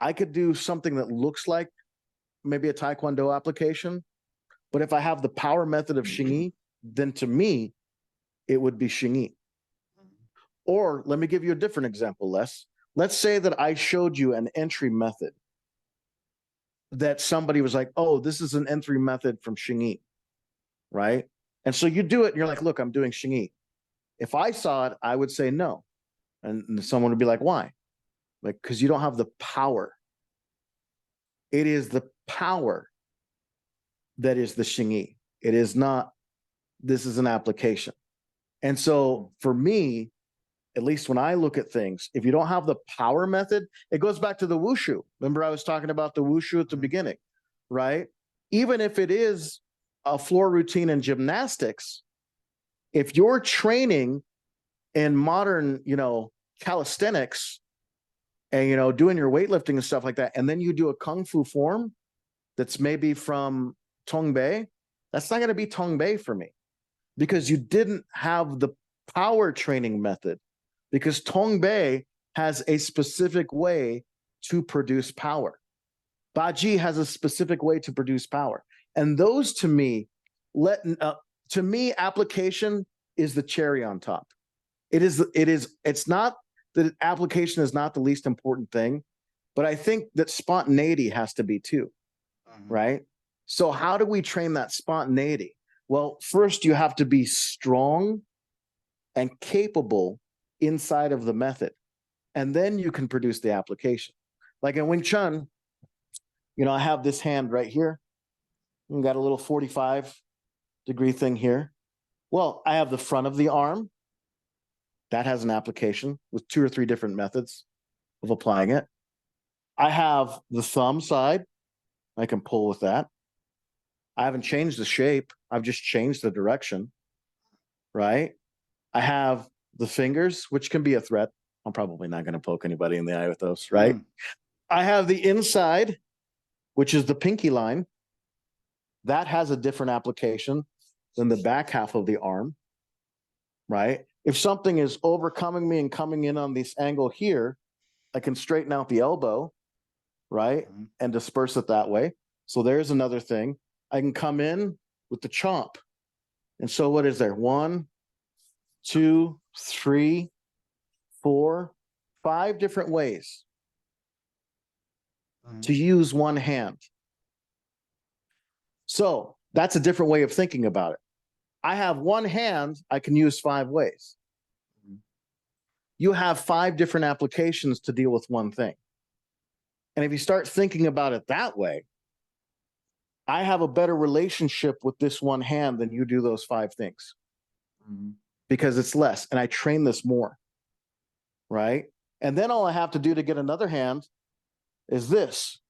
I could do something that looks like maybe a Taekwondo application. But if I have the power method of Xingyi, then to me, it would be Xingyi. Or let me give you a different example, Les. Let's say that I showed you an entry method that somebody was like, oh, this is an entry method from Xingyi, right? And so you do it and you're like, look, I'm doing Xingyi. If I saw it, I would say no. And someone would be like, why? Like, because you don't have the power. It is the power that is the Xingyi. It is not, this is an application. And so for me, at least when I look at things, if you don't have the power method, it goes back to the wushu. Remember I was talking about the wushu at the beginning, right? Even if it is a floor routine in gymnastics, if you're training in modern, calisthenics and, doing your weightlifting and stuff like that, and then you do a Kung Fu form that's maybe from Tongbei, that's not going to be Tongbei for me because you didn't have the power training method, because Tongbei has a specific way to produce power. Baji has a specific way to produce power. And those to me, application is the cherry on top. It's not that application is not the least important thing, but I think that spontaneity has to be too, right? So how do we train that spontaneity? Well, first you have to be strong and capable inside of the method, and then you can produce the application. Like in Wing Chun, I have this hand right here. I've got a little 45-degree thing here. Well, I have the front of the arm. That has an application with 2 or 3 different methods of applying it. I have the thumb side. I can pull with that. I haven't changed the shape. I've just changed the direction, right? I have the fingers, which can be a threat. I'm probably not going to poke anybody in the eye with those, right? I have the inside, which is the pinky line. That has a different application than the back half of the arm, right? If something is overcoming me and coming in on this angle here, I can straighten out the elbow, right? And disperse it that way. So there's another thing. I can come in with the chomp. And so what is there? 1, 2, 3, 4, 5 different ways to use one hand. So that's a different way of thinking about it. I have one hand, I can use 5 ways. You have 5 different applications to deal with one thing. And if you start thinking about it that way, I have a better relationship with this one hand than you do those 5 things. Because it's less, and I train this more, right? And then all I have to do to get another hand is this,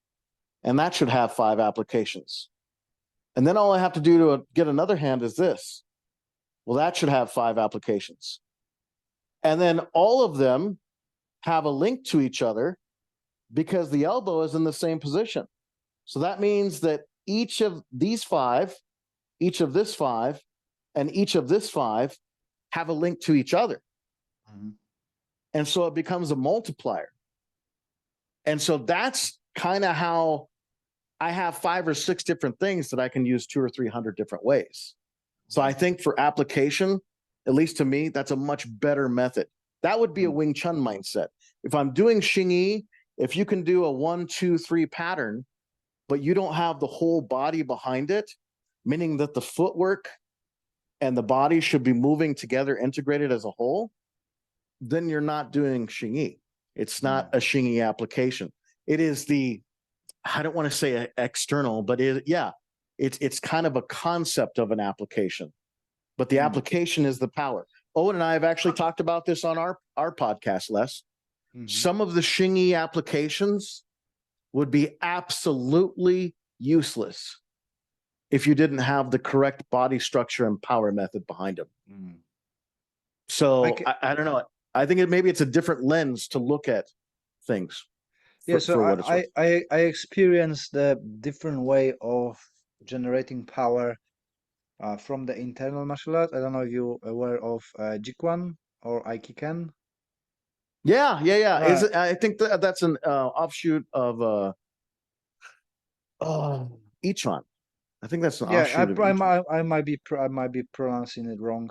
and that should have 5 applications. And then all I have to do to get another hand is this. Well, that should have 5 applications. And then all of them have a link to each other because the elbow is in the same position. So that means that each of these 5, each of this 5, and each of this 5 have a link to each other. And so it becomes a multiplier. And so that's kind of how I have 5 or 6 different things that I can use 200 or 300 different ways. So I think for application, at least to me, that's a much better method. That would be a Wing Chun mindset. If I'm doing Xingyi, if you can do a 1, 2, 3 pattern, but you don't have the whole body behind it, meaning that the footwork and the body should be moving together, integrated as a whole, then you're not doing Xingyi. It's not a Xingyi application. It is the, I don't want to say external, but it's kind of a concept of an application. But the application is the power. Owen and I have actually talked about this on our podcast, Les. Some of the Xingyi applications would be absolutely useless if you didn't have the correct body structure and power method behind them. So I don't know. I think maybe it's a different lens to look at things. I experienced the different way of generating power from the internal martial art. I don't know if you're aware of Jikwan or Aikiken. Yeah. Is it? I think that's an offshoot of Ichon. I think that's an offshoot of Ichon. I might be pronouncing it wrong,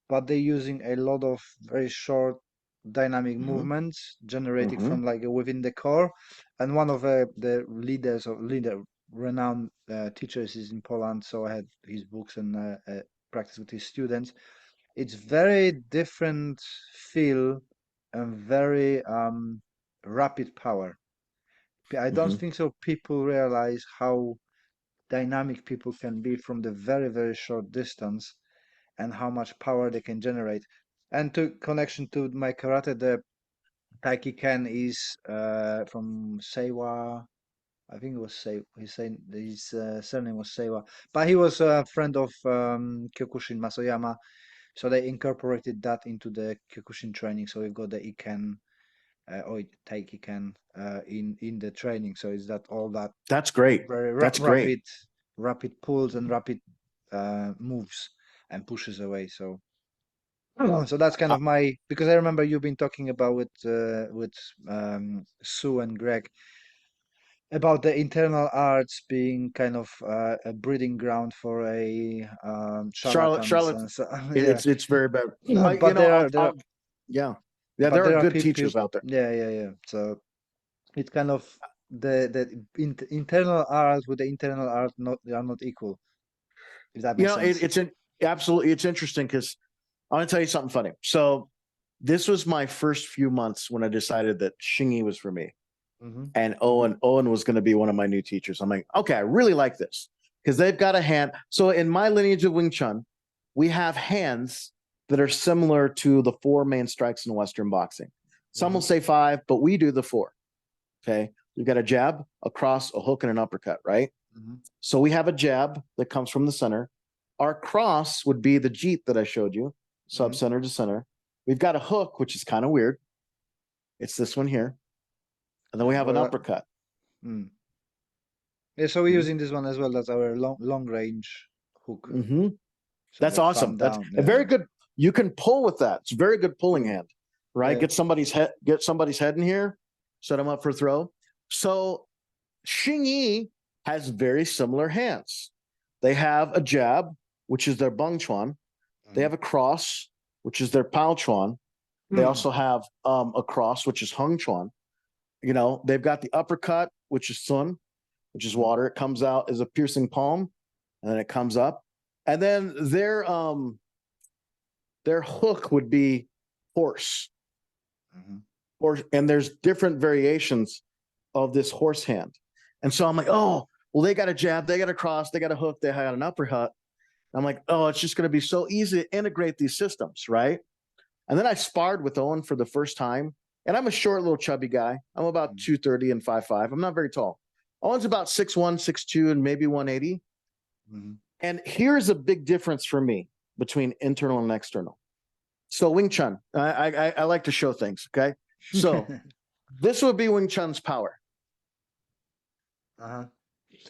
but they're using a lot of very short dynamic movements generated from like within the core. And one of the renowned teachers is in Poland, so I had his books and practice with his students. It's very different feel and very rapid power. I don't think so people realize how dynamic people can be from the very, very short distance and how much power they can generate. And to connection to my karate, the Taiki Ken is from Seiwa. I think it was Seiwa. His surname was Seiwa, but he was a friend of Kyokushin Masoyama. So they incorporated that into the Kyokushin training. So we've got the Iken or Taiki Ken in the training. So is that all that? That's great. Very rapid pulls and rapid moves and pushes away. So that's kind of my, because I remember you've been talking about with Sue and Greg about the internal arts being kind of a breeding ground for a Charlotte, and so, it's very bad. But there are good teachers out there. Yeah. So it's kind of the internal art with the internal art they are not equal. If that makes sense. Absolutely, it's interesting because I want to tell you something funny. So this was my first few months when I decided that Xingyi was for me. And Owen was going to be one of my new teachers. I'm like, okay, I really like this because they've got a hand. So in my lineage of Wing Chun, we have hands that are similar to the 4 main strikes in Western boxing. Some will say 5, but we do the 4. Okay. You've got a jab, a cross, a hook, and an uppercut, right? So we have a jab that comes from the center. Our cross would be the jeet that I showed you, sub-center to center. We've got a hook, which is kind of weird. It's this one here. And then we have an uppercut. Yeah, so we're using this one as well. That's our long range hook. So that's awesome. That's a very good. You can pull with that. It's a very good pulling hand, right? Get somebody's head in here, set them up for throw. So Xingyi has very similar hands. They have a jab, which is their Bung Chuan. They have a cross, which is their Pao Chuan. They also have a cross, which is Hung Chuan. You know, they've got the uppercut, which is Sun, which is water. It comes out as a piercing palm, and then it comes up. And then their hook would be horse. And there's different variations of this horse hand. And so I'm like, oh, well, they got a jab, they got a cross, they got a hook, they got an uppercut. I'm like, oh, it's just going to be so easy to integrate these systems, right? And then I sparred with Owen for the first time. And I'm a short, little chubby guy. I'm about 230 and 5'5". I'm not very tall. Owen's about 6'1", 6'2", and maybe 180. And here's a big difference for me between internal and external. So Wing Chun, I like to show things, okay? So this would be Wing Chun's power.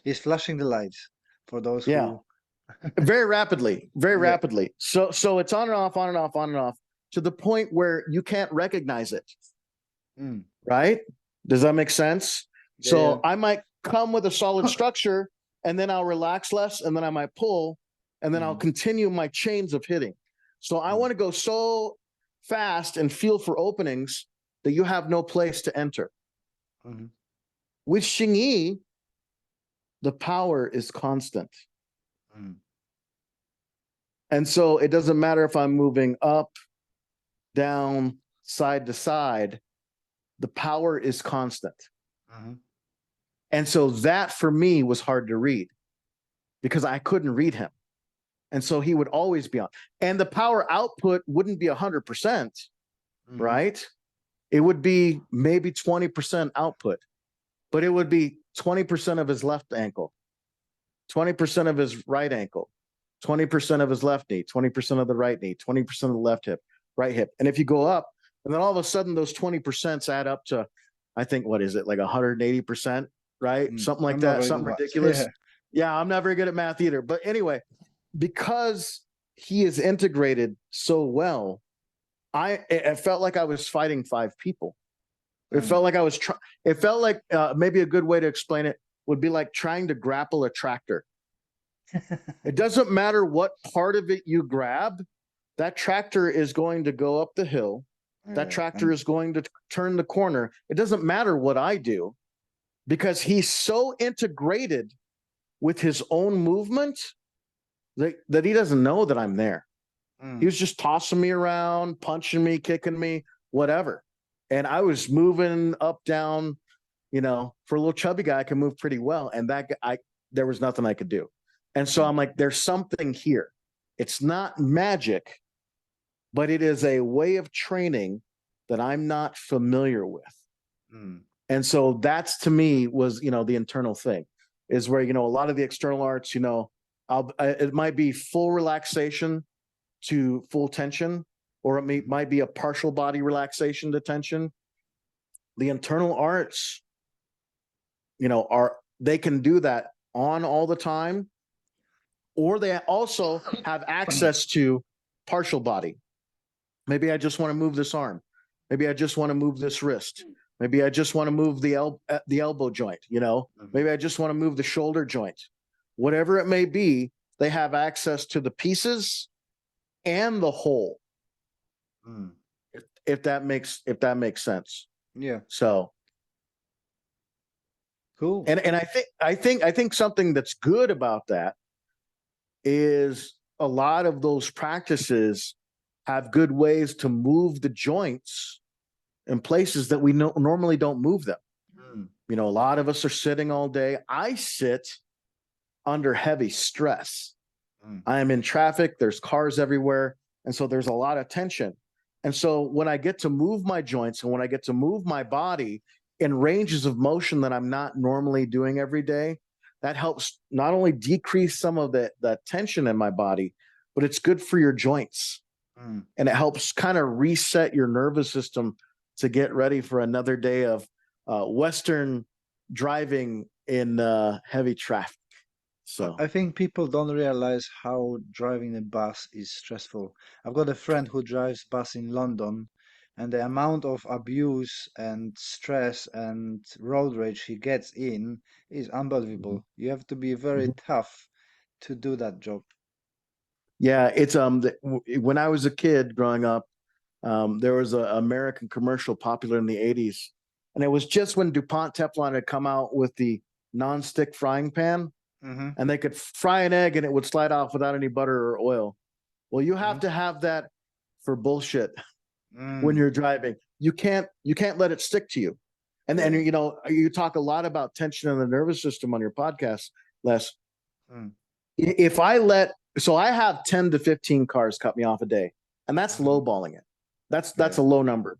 He's flashing the lights for those who... very rapidly. So it's on and off, on and off, on and off, to the point where you can't recognize it. Right? Does that make sense? So I might come with a solid structure and then I'll relax less and then I might pull and then I'll continue my chains of hitting. So I want to go so fast and feel for openings that you have no place to enter. With Xingyi, the power is constant. And so it doesn't matter if I'm moving up, down, side to side, the power is constant. And so that for me was hard to read because I couldn't read him. And so he would always be on. And the power output wouldn't be 100%, right? It would be maybe 20% output, but it would be 20% of his left ankle, 20% of his right ankle, 20% of his left knee, 20% of the right knee, 20% of the left hip, right hip. And if you go up, and then all of a sudden those 20% add up to, I think, what is it, like 180%, right? Something like that, something ridiculous. Yeah, I'm not very good at math either. But anyway, because he is integrated so well, it felt like I was fighting 5 people. It felt like I was it felt like maybe a good way to explain it would be like trying to grapple a tractor. It doesn't matter what part of it you grab, that tractor is going to go up the hill. That tractor is going to turn the corner. It doesn't matter what I do because he's so integrated with his own movement that he doesn't know that I'm there. He was just tossing me around, punching me, kicking me, whatever. And I was moving up, down, for a little chubby guy, I can move pretty well. And there was nothing I could do. And so I'm like, there's something here. It's not magic, but it is a way of training that I'm not familiar with. And so that's, to me, was, the internal thing is where, a lot of the external arts, it might be full relaxation to full tension, or it might be a partial body relaxation to tension. The internal arts, they can do that on all the time, or they also have access to partial body. Maybe I just want to move this arm. Maybe I just want to move this wrist. Maybe I just want to move the elbow joint, Maybe I just want to move the shoulder joint. Whatever it may be, they have access to the pieces and the whole. If that makes sense. Yeah. So cool. And I think something that's good about that is a lot of those practices have good ways to move the joints in places that we normally don't move them. A lot of us are sitting all day. I sit under heavy stress. I am in traffic. There's cars everywhere. And so there's a lot of tension. And so when I get to move my joints and when I get to move my body in ranges of motion that I'm not normally doing every day, that helps not only decrease some of the tension in my body, but it's good for your joints. And it helps kind of reset your nervous system to get ready for another day of Western driving in heavy traffic. So I think people don't realize how driving a bus is stressful. I've got a friend who drives bus in London, and the amount of abuse and stress and road rage he gets in is unbelievable. You have to be very tough to do that job. Yeah, it's when I was a kid growing up, there was an American commercial popular in the 80s, and it was just when DuPont Teflon had come out with the nonstick frying pan. And they could fry an egg and it would slide off without any butter or oil. Well, you have to have that for bullshit when you're driving. You can't let it stick to you. And then, you talk a lot about tension in the nervous system on your podcast, Les. If so I have 10 to 15 cars cut me off a day, and that's lowballing it. That's a low number.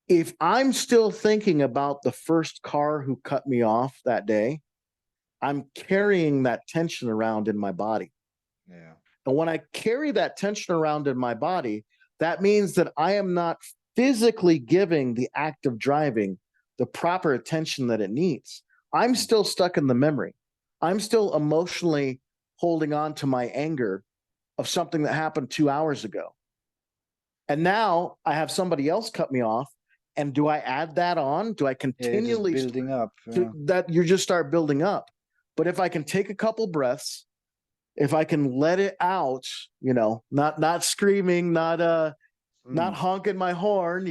If I'm still thinking about the first car who cut me off that day, I'm carrying that tension around in my body. Yeah. And when I carry that tension around in my body, that means that I am not physically giving the act of driving the proper attention that it needs. I'm still stuck in the memory. I'm still emotionally holding on to my anger of something that happened 2 hours ago. And now I have somebody else cut me off. And do I add that on? Do I continually building up? That you just start building up? But if I can take a couple breaths if I can let it out, not screaming, not honking my horn,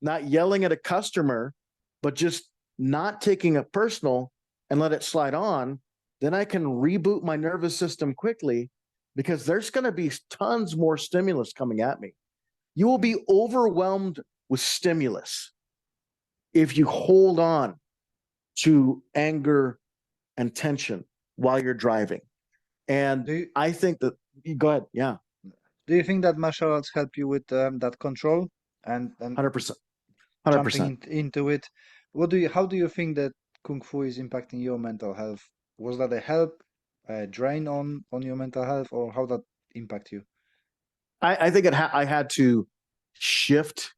not yelling at a customer, but just not taking it personal and let it slide on, then I can reboot my nervous system quickly, because there's going to be tons more stimulus coming at me. You will be overwhelmed with stimulus if you hold on to anger and tension while you're driving. And I think that, go ahead. Yeah. Do you think that martial arts help you with that control and 100%. jumping into it? How do you think that Kung Fu is impacting your mental health? Was that a help, a drain on your mental health, or how that impact you? I think I had to shift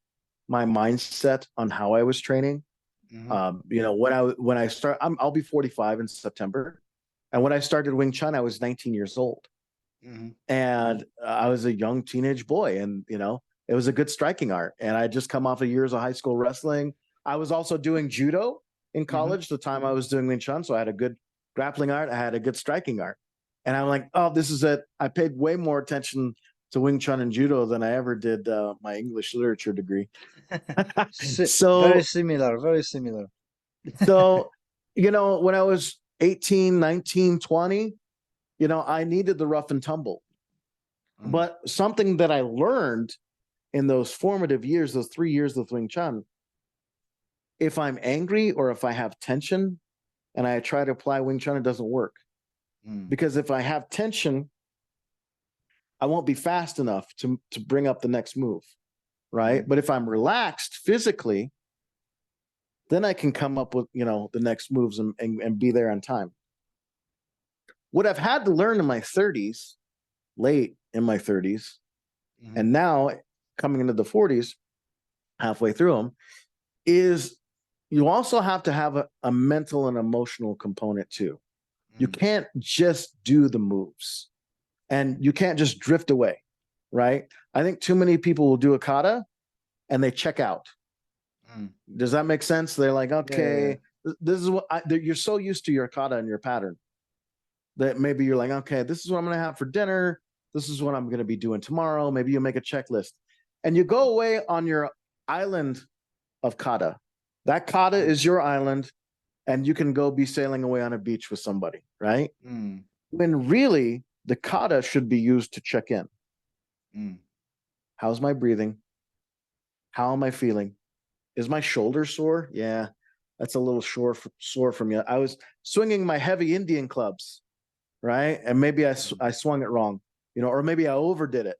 my mindset on how I was training. When I start, I'll be 45 in September. And when I started Wing Chun, I was 19 years old. And I was a young teenage boy, and it was a good striking art. And I just come off of years of high school wrestling. I was also doing judo in college the time I was doing Wing Chun, so I had a good grappling art, I had a good striking art. And I'm like, oh, this is it. I paid way more attention to Wing Chun and judo than I ever did my English literature degree. So very similar, very similar. So when I was 18, 19, 20, I needed the rough and tumble. But something that I learned in those formative years, those 3 years of Wing Chun, if I'm angry or if I have tension and I try to apply Wing Chun, it doesn't work. Because if I have tension, I won't be fast enough to bring up the next move, right? But if I'm relaxed physically, then I can come up with, the next moves and be there on time. What I've had to learn in my 30s, late in my 30s, and now coming into the 40s, halfway through them, is you also have to have a mental and emotional component too. You can't just do the moves, and you can't just drift away, right? I think too many people will do a kata and they check out. Does that make sense? They're like, okay, this is what you're so used to your kata and your pattern that maybe you're like, okay, this is what I'm going to have for dinner. This is what I'm going to be doing tomorrow. Maybe you make a checklist and you go away on your island of kata. That kata is your island, and you can go be sailing away on a beach with somebody, right? When really the kata should be used to check in. How's my breathing? How am I feeling? Is my shoulder sore? Yeah, that's a little sore from you. I was swinging my heavy Indian clubs, right? And maybe I swung it wrong, or maybe I overdid it,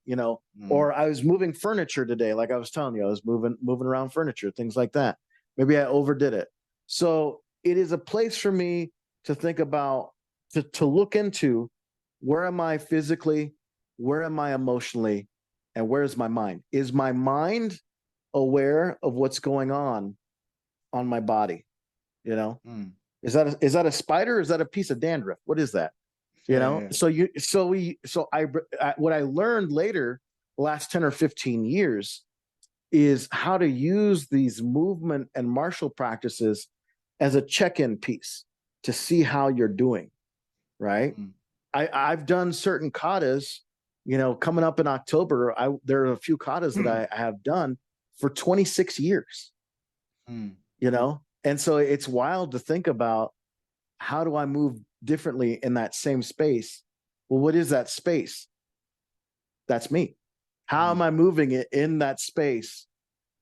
or I was moving furniture today. Like I was telling you, I was moving around furniture, things like that. Maybe I overdid it. So it is a place for me to think about, to look into, where am I physically? Where am I emotionally? And where is my mind? Is my mind aware of what's going on my body? Is that a spider? Or is that a piece of dandruff? What is that? What I learned later, the last 10 or 15 years, is how to use these movement and martial practices as a check-in piece to see how you're doing, right? I've done certain katas, coming up in October, there are a few katas that I have done for 26 years, and so it's wild to think about, how do I move differently in that same space? Well, what is that space? That's me. How am I moving it in that space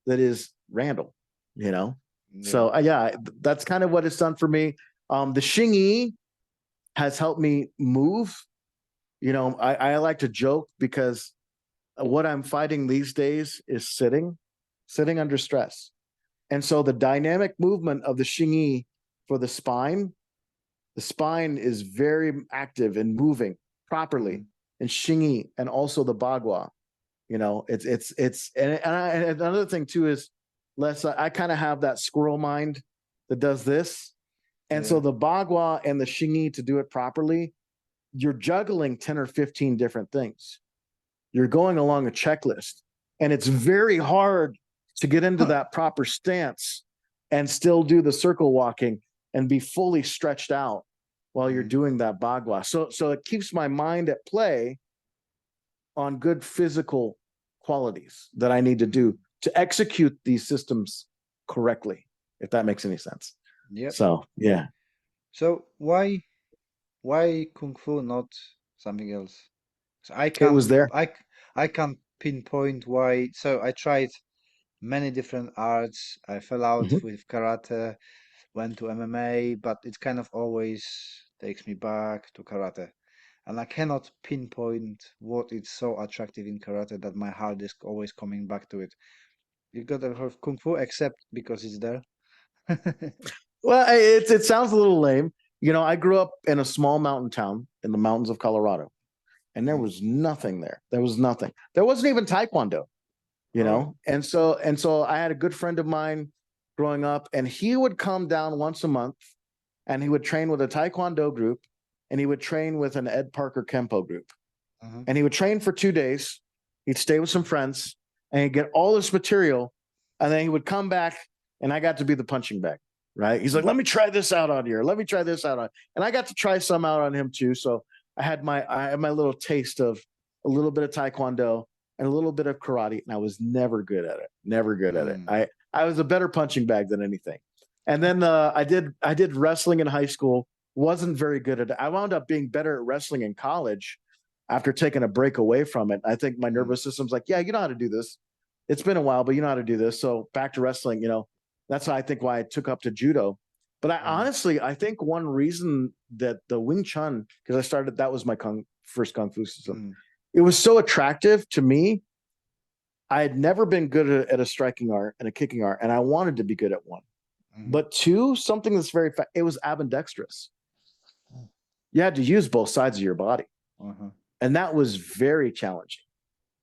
that is Randel, So that's kind of what it's done for me. The Xingyi has helped me move. I like to joke, because what I'm fighting these days is sitting under stress. And so the dynamic movement of the Xingyi for the spine is very active and moving properly in Xingyi, and also the Bagua. And another thing too is, I kind of have that squirrel mind that does this. And so the Bagua and the Xingyi, to do it properly, you're juggling 10 or 15 different things. You're going along a checklist, and it's very hard to get into that proper stance and still do the circle walking and be fully stretched out while you're doing that bagua. So it keeps my mind at play on good physical qualities that I need to do to execute these systems correctly, if that makes any sense. Yep. So yeah. So why Kung Fu, not something else? So It was there. I can't pinpoint why. So I tried many different arts. I fell out Mhm. with karate, went to MMA, but it kind of always takes me back to karate. And I cannot pinpoint what is so attractive in karate that my heart is always coming back to it. You gotta have Kung Fu, except because it's there. Well, it sounds a little lame. I grew up in a small mountain town in the mountains of Colorado, and there Mm. was nothing there. There was nothing. There wasn't even Taekwondo, All right. And so I had a good friend of mine growing up, and he would come down once a month, and he would train with a Taekwondo group, and he would train with an Ed Parker Kempo group, Uh-huh. and he would train for 2 days. He'd stay with some friends, and he'd get all this material, and then he would come back, and I got to be the punching bag. Right? He's like, let me try this out on you. Let me try this out on, and I got to try some out on him too. So I had my little taste of a little bit of Taekwondo and a little bit of karate, and I was never good at it. Never good at it. Mm. I was a better punching bag than anything. And then I did wrestling in high school. Wasn't very good at it. I wound up being better at wrestling in college after taking a break away from it. I think my nervous system's like, yeah, you know how to do this. It's been a while, but you know how to do this. So back to wrestling. That's why I took up to judo. But I think one reason that the Wing Chun, because that was my first Kung Fu system. It was so attractive to me. I had never been good at a striking art and a kicking art, and I wanted to be good at one. But two, something that's it was ambidextrous. You had to use both sides of your body. Uh-huh. And that was very challenging.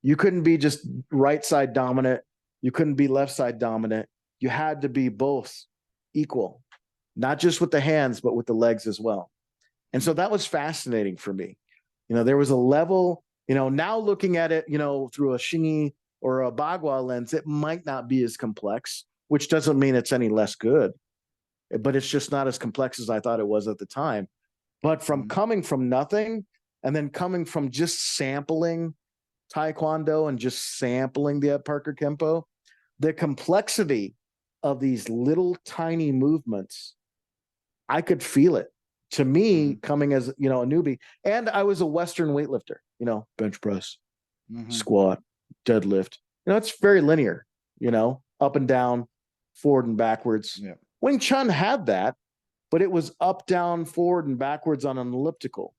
You couldn't be just right side dominant. You couldn't be left side dominant. You had to be both equal, not just with the hands, but with the legs as well. And so that was fascinating for me. There was a level, now looking at it, through a Shingi or a Bagua lens, it might not be as complex, which doesn't mean it's any less good, but it's just not as complex as I thought it was at the time. But from coming from nothing and then coming from just sampling Taekwondo and just sampling the Ed Parker Kempo, the complexity of these little tiny movements, I could feel it. To me, coming as a newbie, and I was a Western weightlifter, bench press, squat, deadlift. It's very linear, up and down, forward and backwards. Yeah. Wing Chun had that, but it was up, down, forward, and backwards on an elliptical.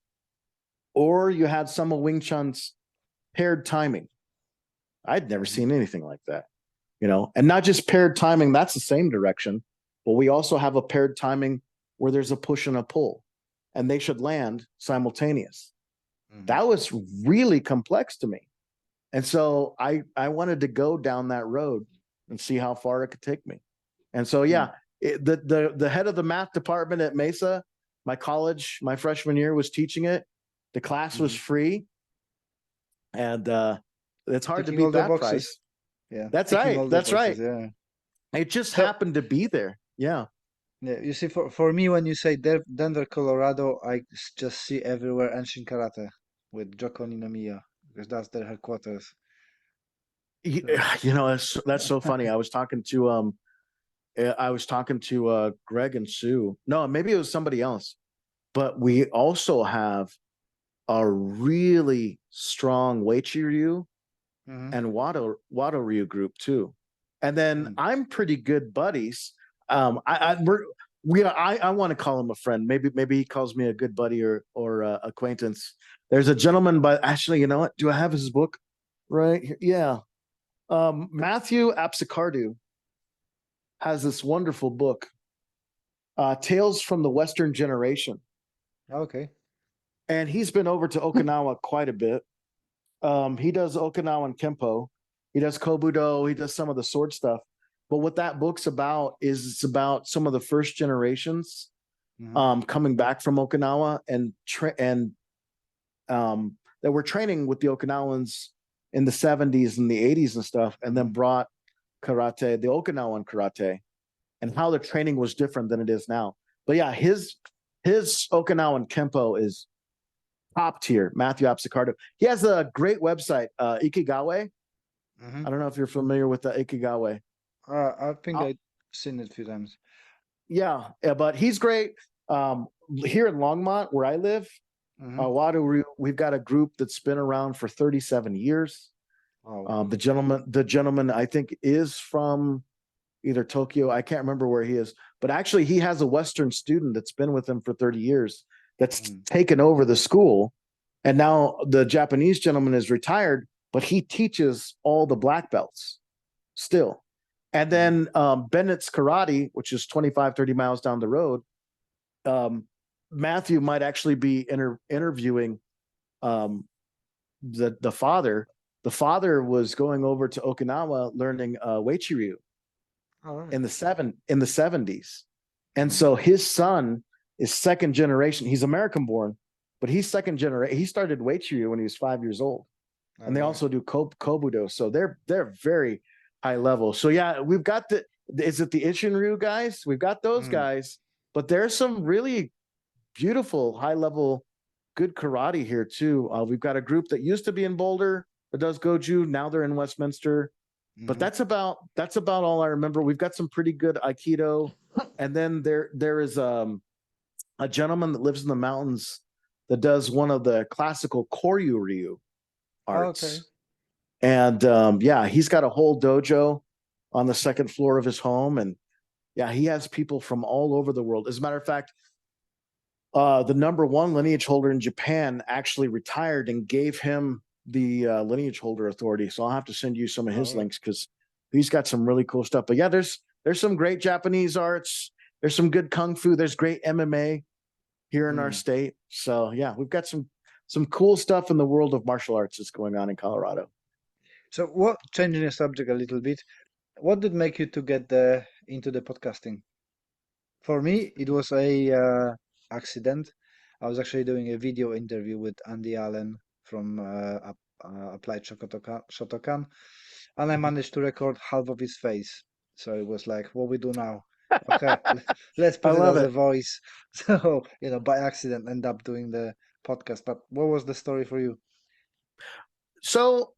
Or you had some of Wing Chun's paired timing. I'd never seen anything like that. And not just paired timing, that's the same direction, but we also have a paired timing where there's a push and a pull, and they should land simultaneous. That was really complex to me. And so I wanted to go down that road and see how far it could take me. And so, the head of the math department at Mesa, my college, my freshman year, was teaching it. The class was free. And it's hard to beat that price. Yeah, that's right. That's right. Yeah, it just happened to be there. Yeah. Yeah, you see, for me, when you say Denver, Colorado, I just see everywhere Anshin Karate with Joko Ninomiya, because that's their headquarters. That's so funny. I was talking to Greg and Sue. No, maybe it was somebody else. But we also have a really strong Weichi-ryu and Wado Ryu group too. And then I'm pretty good buddies. I want to call him a friend. Maybe he calls me a good buddy or acquaintance. There's a gentleman, but actually, you know what? Do I have his book right here? Yeah. Matthew Apsicardu has this wonderful book, Tales from the Western Generation. Okay. And he's been over to Okinawa quite a bit. He does Okinawan Kempo. He does Kobudo. He does some of the sword stuff. But what that book's about is it's about some of the first generations coming back from Okinawa and that were training with the Okinawans in the 70s and the 80s and stuff, and then brought karate, the Okinawan karate, and how the training was different than it is now. But yeah, his his Okinawan Kempo is top tier. Matthew Apsicardo. He has a great website, Ikigawa. I don't know if you're familiar with the Ikigawa. I think I've seen it a few times. Yeah, but he's great. Here in Longmont, where I live, we've got a group that's been around for 37 years. Oh. The gentleman, I think, is from either Tokyo. I can't remember where he is, but actually, he has a Western student that's been with him for 30 years that's taken over the school, and now the Japanese gentleman is retired, but he teaches all the black belts still. And then Bennett's Karate, which is 25, 30 miles down the road, Matthew might actually be interviewing the father. The father was going over to Okinawa learning Weichiryu in the 70s. And so his son is second generation. He's American born, but he's second generation. He started Weichiryu when he was 5 years old. And they also do Kobudo. So they're very high level. So yeah, we've got is it the Ichinryu guys? We've got those guys, but there's some really beautiful high level, good karate here too. We've got a group that used to be in Boulder that does Goju. Now they're in Westminster, but that's about all I remember. We've got some pretty good Aikido. And then there is a gentleman that lives in the mountains that does one of the classical Koryu Ryu arts. Okay. And he's got a whole dojo on the second floor of his home. And yeah, he has people from all over the world. As a matter of fact, the number one lineage holder in Japan actually retired and gave him the lineage holder authority. So I'll have to send you some of his links because he's got some really cool stuff. But yeah, there's some great Japanese arts. There's some good Kung Fu. There's great MMA here in our state. So yeah, we've got some cool stuff in the world of martial arts that's going on in Colorado. So changing the subject a little bit, what did make you to get into the podcasting? For me, it was a accident. I was actually doing a video interview with Andy Allen from Applied Shotokan, and I managed to record half of his face. So it was like, what we do now? Okay, let's put it as a voice. So, by accident, end up doing the podcast. But what was the story for you? So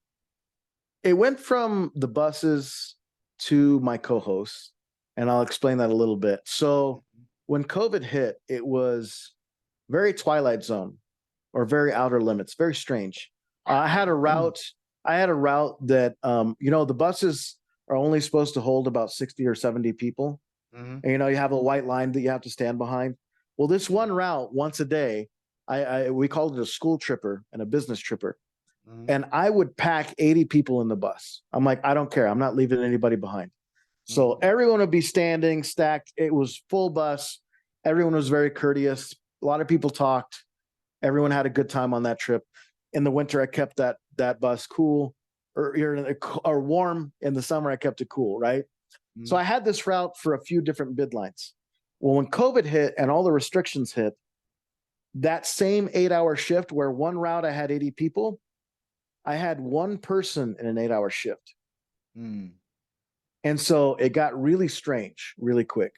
it went from the buses to my co-hosts, and I'll explain that a little bit. So when COVID hit, it was very Twilight Zone or very Outer Limits, very strange. I had a route that, the buses are only supposed to hold about 60 or 70 people. And, you have a white line that you have to stand behind. Well, this one route once a day, we called it a school tripper and a business tripper. And I would pack 80 people in the bus. I'm like, I don't care. I'm not leaving anybody behind. So everyone would be standing, stacked. It was full bus. Everyone was very courteous. A lot of people talked. Everyone had a good time on that trip. In the winter, I kept that bus cool, or warm. In the summer, I kept it cool, right? So I had this route for a few different bid lines. Well, when COVID hit and all the restrictions hit, that same 8-hour shift where one route I had 80 people, I had one person in an 8-hour shift. And so it got really strange really quick.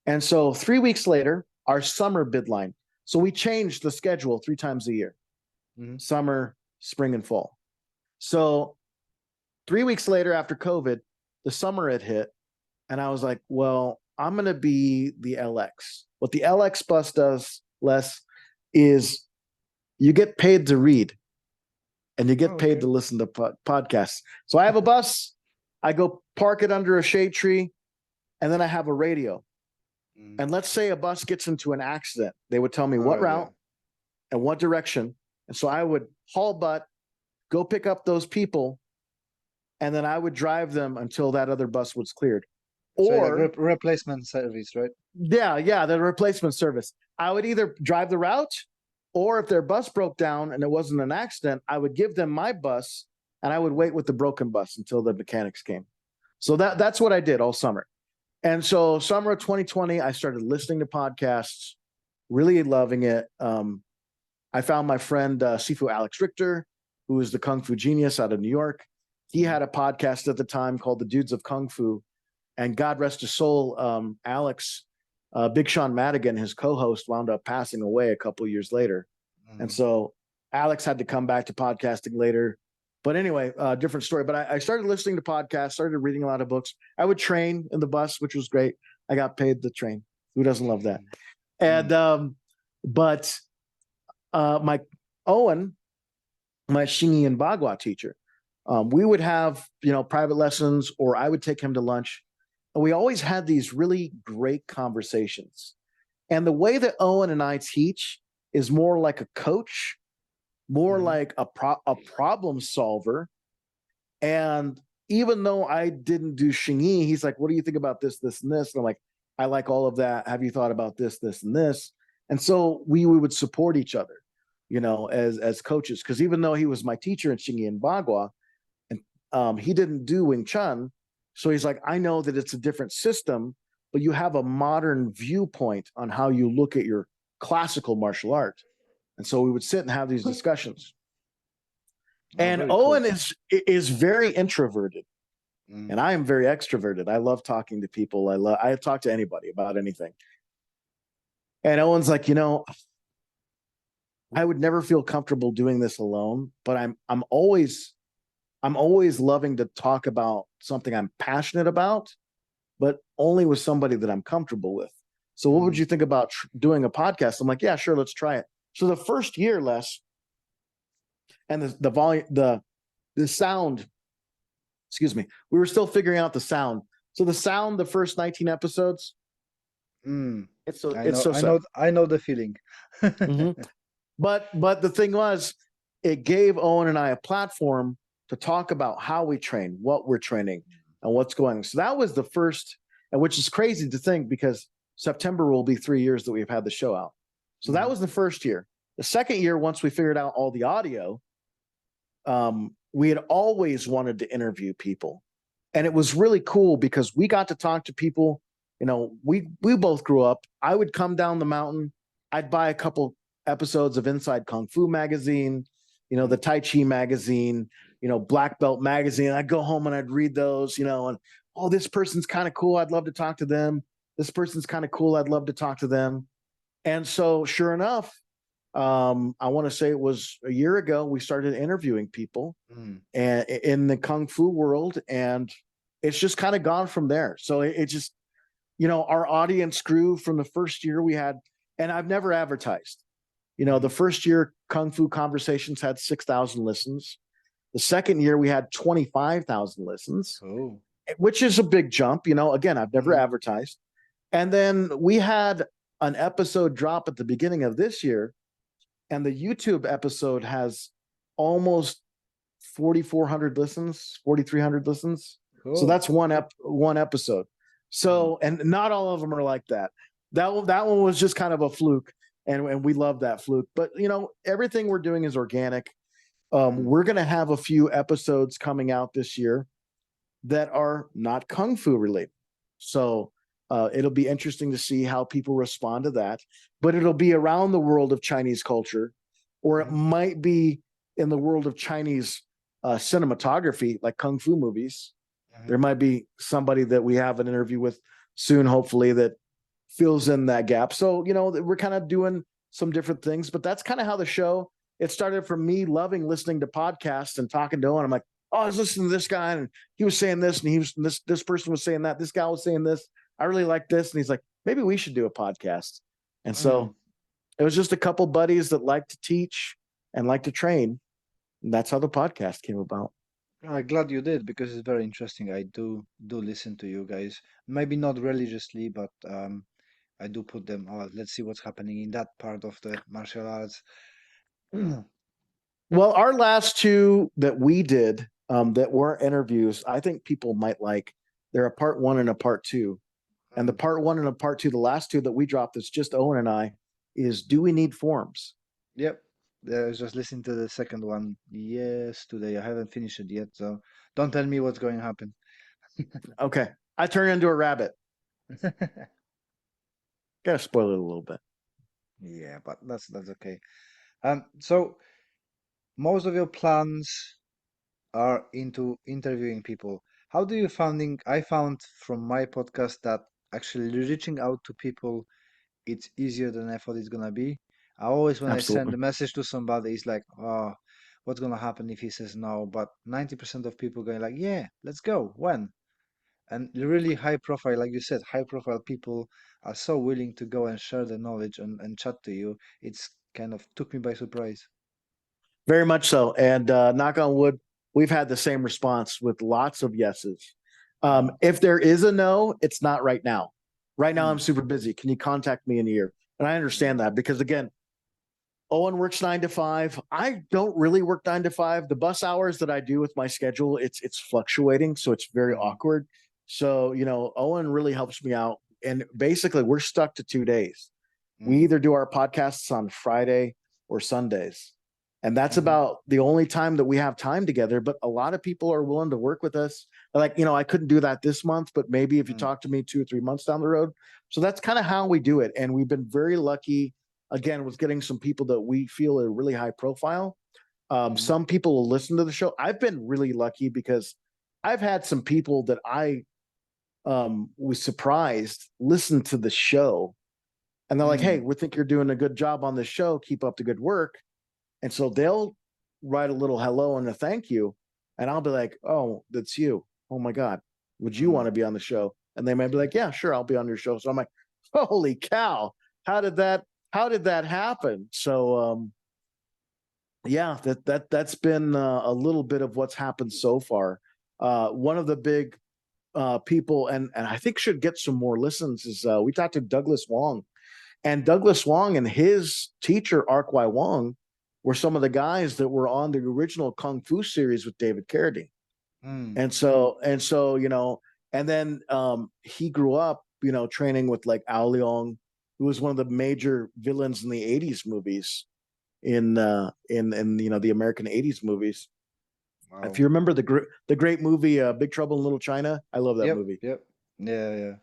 And so 3 weeks later, our summer bid line. So we changed the schedule 3 times a year, summer, spring, and fall. So 3 weeks later after COVID, the summer had hit. And I was like, well, I'm going to be the LX. What the LX bus does, Les, is you get paid to read and you get paid to listen to podcasts. So I have a bus. I go park it under a shade tree, and then I have a radio. And let's say a bus gets into an accident. They would tell me what route and what direction. And so I would haul butt, go pick up those people, and then I would drive them until that other bus was cleared. Or like replacement service, right? Yeah, the replacement service. I would either drive the route, or if their bus broke down and it wasn't an accident, I would give them my bus and I would wait with the broken bus until the mechanics came. So that's what I did all summer. And so summer of 2020, I started listening to podcasts, really loving it. I found my friend Sifu Alex Richter, who is the Kung Fu genius out of New York. He had a podcast at the time called The Dudes of Kung Fu. And God rest his soul, Alex Big Sean Madigan, his co-host, wound up passing away a couple years later. And so Alex had to come back to podcasting later. But anyway, different story. But I started listening to podcasts, started reading a lot of books. I would train in the bus, which was great. I got paid to train. Who doesn't love that? And but my Owen, my Shingi and Bagua teacher, we would have private lessons, or I would take him to lunch, and we always had these really great conversations. And the way that Owen and I teach is more like a coach, more like a problem solver. And even though I didn't do Xingyi, he's like, what do you think about this, this, and this? And I'm like, I like all of that. Have you thought about this, this, and this? And so we would support each other, as coaches. Because even though he was my teacher in Xingyi and Bagua, and he didn't do Wing Chun, so he's like, I know that it's a different system, but you have a modern viewpoint on how you look at your classical martial art. And so we would sit and have these discussions. And Owen is very introverted, and I am very extroverted. I love talking to people. I talk to anybody about anything. And Owen's like, I would never feel comfortable doing this alone, but I'm always loving to talk about something I'm passionate about, but only with somebody that I'm comfortable with. So what would you think about doing a podcast? I'm like, yeah, sure, let's try it. So the first year, Les, and the volume, the sound, excuse me, we were still figuring out the sound. So the sound, the first 19 episodes, I know the feeling. But the thing was, it gave Owen and I a platform to talk about how we train, what we're training, and what's going on. So that was the first, and which is crazy to think, because September will be 3 years that we've had the show out. So that was the first year. The second year, once we figured out all the audio, we had always wanted to interview people. And it was really cool because we got to talk to people. We both grew up. I would come down the mountain. I'd buy a couple episodes of Inside Kung Fu magazine, the Tai Chi magazine, Black Belt magazine. I'd go home and I'd read those, and, oh, this person's kind of cool. I'd love to talk to them. This person's kind of cool. I'd love to talk to them. And so sure enough, I want to say it was a year ago, we started interviewing people and in the Kung Fu world, and it's just kind of gone from there. So it just, our audience grew from the first year we had, and I've never advertised. The first year Kung Fu Conversations had 6,000 listens. The second year we had 25,000 listens, which is a big jump. Again, I've never advertised. And then we had an episode drop at the beginning of this year, and the YouTube episode has almost 4,400 listens, 4,300 listens. So that's one episode. So, and not all of them are like that. That one was just kind of a fluke, and we love that fluke. But everything we're doing is organic. We're going to have a few episodes coming out this year that are not Kung Fu related. So it'll be interesting to see how people respond to that. But it'll be around the world of Chinese culture, or it might be in the world of Chinese cinematography, like Kung Fu movies. There might be somebody that we have an interview with soon, hopefully, that fills in that gap. So, we're kind of doing some different things, but that's kind of how the show, it started from me loving listening to podcasts and talking to Owen. I'm like, oh, I was listening to this guy and he was saying this, and he was this person was saying that, this guy was saying this. I really like this. And he's like, maybe we should do a podcast. And so it was just a couple buddies that like to teach and like to train. And that's how the podcast came about. I'm glad you did, because it's very interesting. I do listen to you guys. Maybe not religiously, but I do put them. Oh, let's see what's happening in that part of the martial arts. Well, our last two that we did that were interviews, I think people might like. They're a part one and a part two. And the part one and a part two, the last two that we dropped, that's just Owen and I, is Do We Need Forms? Yep. I was just listening to the second one yesterday. I haven't finished it yet, so don't tell me what's going to happen. Okay. I turn into a rabbit. Gotta spoil it a little bit. Yeah, but that's okay. So most of your plans are into interviewing people. How do you I found from my podcast that actually reaching out to people, it's easier than I thought it's gonna be. I always, when I send Absolutely. a message to somebody, it's like, oh, what's gonna happen if he says no? But 90% of people going like, yeah, let's go. When? And really high profile, like you said, high profile people are so willing to go and share their knowledge and chat to you. It's kind of took me by surprise. Very much so. And knock on wood, we've had the same response with lots of yeses. Mm, If there is a no, it's not right now. Right now, I'm mm, super busy. Can you contact me in a year? And I mm, understand that because, again, Owen works 9 to 5. I don't really work 9 to 5. The bus hours that I do with my schedule, it's fluctuating, so it's very mm, awkward. So, Owen really helps me out. And basically, we're stuck to 2 days. We mm, either do our podcasts on Friday or Sundays. And that's mm, about the only time that we have time together. But a lot of people are willing to work with us. Like, I couldn't do that this month, but maybe if you mm, talk to me 2 or 3 months down the road. So that's kind of how we do it. And we've been very lucky, again, with getting some people that we feel are really high profile. mm, Some people will listen to the show. I've been really lucky because I've had some people that I was surprised listen to the show, and they're like, "Hey, mm, we think you're doing a good job on this show. Keep up the good work." And so they'll write a little hello and a thank you, and I'll be like, "Oh, that's you. Oh my God, would you want mm. to be on the show?" And they might be like, "Yeah, sure, I'll be on your show." So I'm like, "Holy cow! How did that? How did that happen?" So yeah, that's been a little bit of what's happened so far. One of the big people, and I think should get some more listens, is we talked to Douglas Wong. And Douglas Wong and his teacher, Ark Wai Wong, were some of the guys that were on the original Kung Fu series with David Carradine. Mm, And so, and then he grew up, training with like Ao Leong, who was one of the major villains in the 80s movies, in the American 80s movies. If wow. you remember the great movie Big Trouble in Little China, I love that Yep, movie. yep. Yeah, yeah.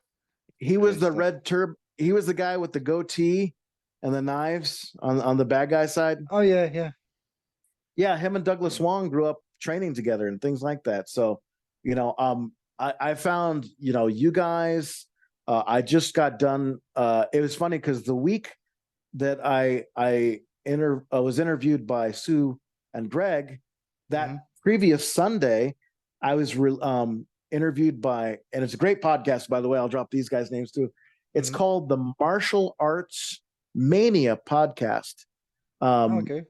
He was Great the stuff. red turb. He was the guy with the goatee and the knives on the bad guy side. Oh yeah, yeah. Yeah, him and Douglas Yeah. Wong grew up training together and things like that. So, I found, you guys. I just got done. It was funny because the week that I was interviewed by Sue and Greg, that Mm-hmm. previous Sunday, I was interviewed by, and it's a great podcast, by the way. I'll drop these guys' names too. It's Mm-hmm. called the Martial Arts Mania Podcast. Um, Okay.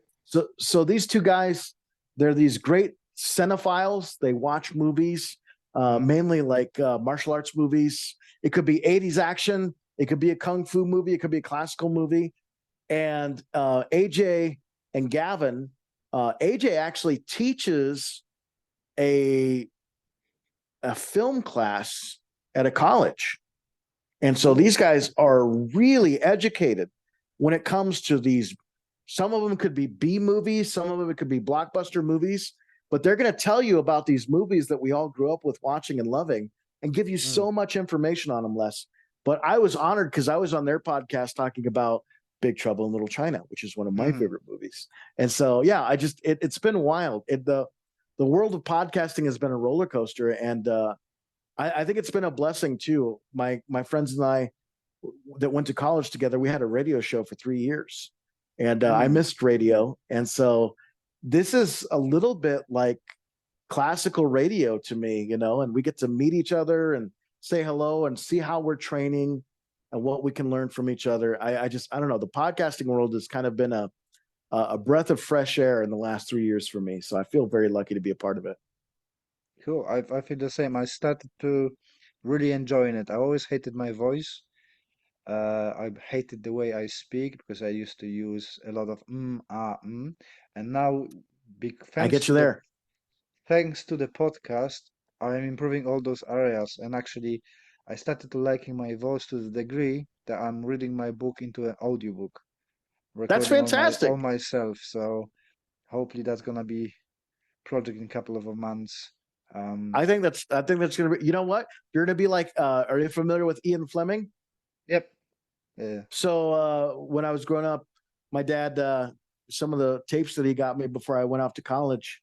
so these two guys, they're these great cinephiles. They watch movies, Mm-hmm. mainly like martial arts movies. It could be 80s action. It could be a kung fu movie. It could be a classical movie. And AJ and Gavin, AJ actually teaches a film class at a college. And so Cool. these guys are really educated when it comes to these. Some of them could be B movies, some of them it could be blockbuster movies, but they're going to tell you about these movies that we all grew up with watching and loving and give you Mm, so much information on them, Les. But I was honored because I was on their podcast talking about Big Trouble in Little China, which is one of my mm-hmm. favorite movies. And so, yeah, it's been wild. The world of podcasting has been a roller coaster, and I think it's been a blessing too. My friends and I that went to college together, we had a radio show for 3 years, and I Mm. missed radio, and so this is a little bit like classical radio to me, and we get to meet each other and say hello and see how we're training and what we can learn from each other. I don't know. The podcasting world has kind of been a breath of fresh air in the last 3 years for me, so I feel very lucky to be a part of it. Cool. I feel the same. I started to really enjoying it. I always hated my voice. I hated the way I speak because I used to use a lot of and now, big I thanks get to you the there. podcast, I'm improving all those areas. And actually, I started to liking my voice to the degree that I'm reading my book into an audiobook, That's recording all fantastic. myself. So hopefully that's gonna be project in a couple of months. Um, I think that's gonna be. You know what? You're gonna be like. Are you familiar with Ian Fleming? yep. Yeah. So when I was growing up, my dad, some of the tapes that he got me before I went off to college,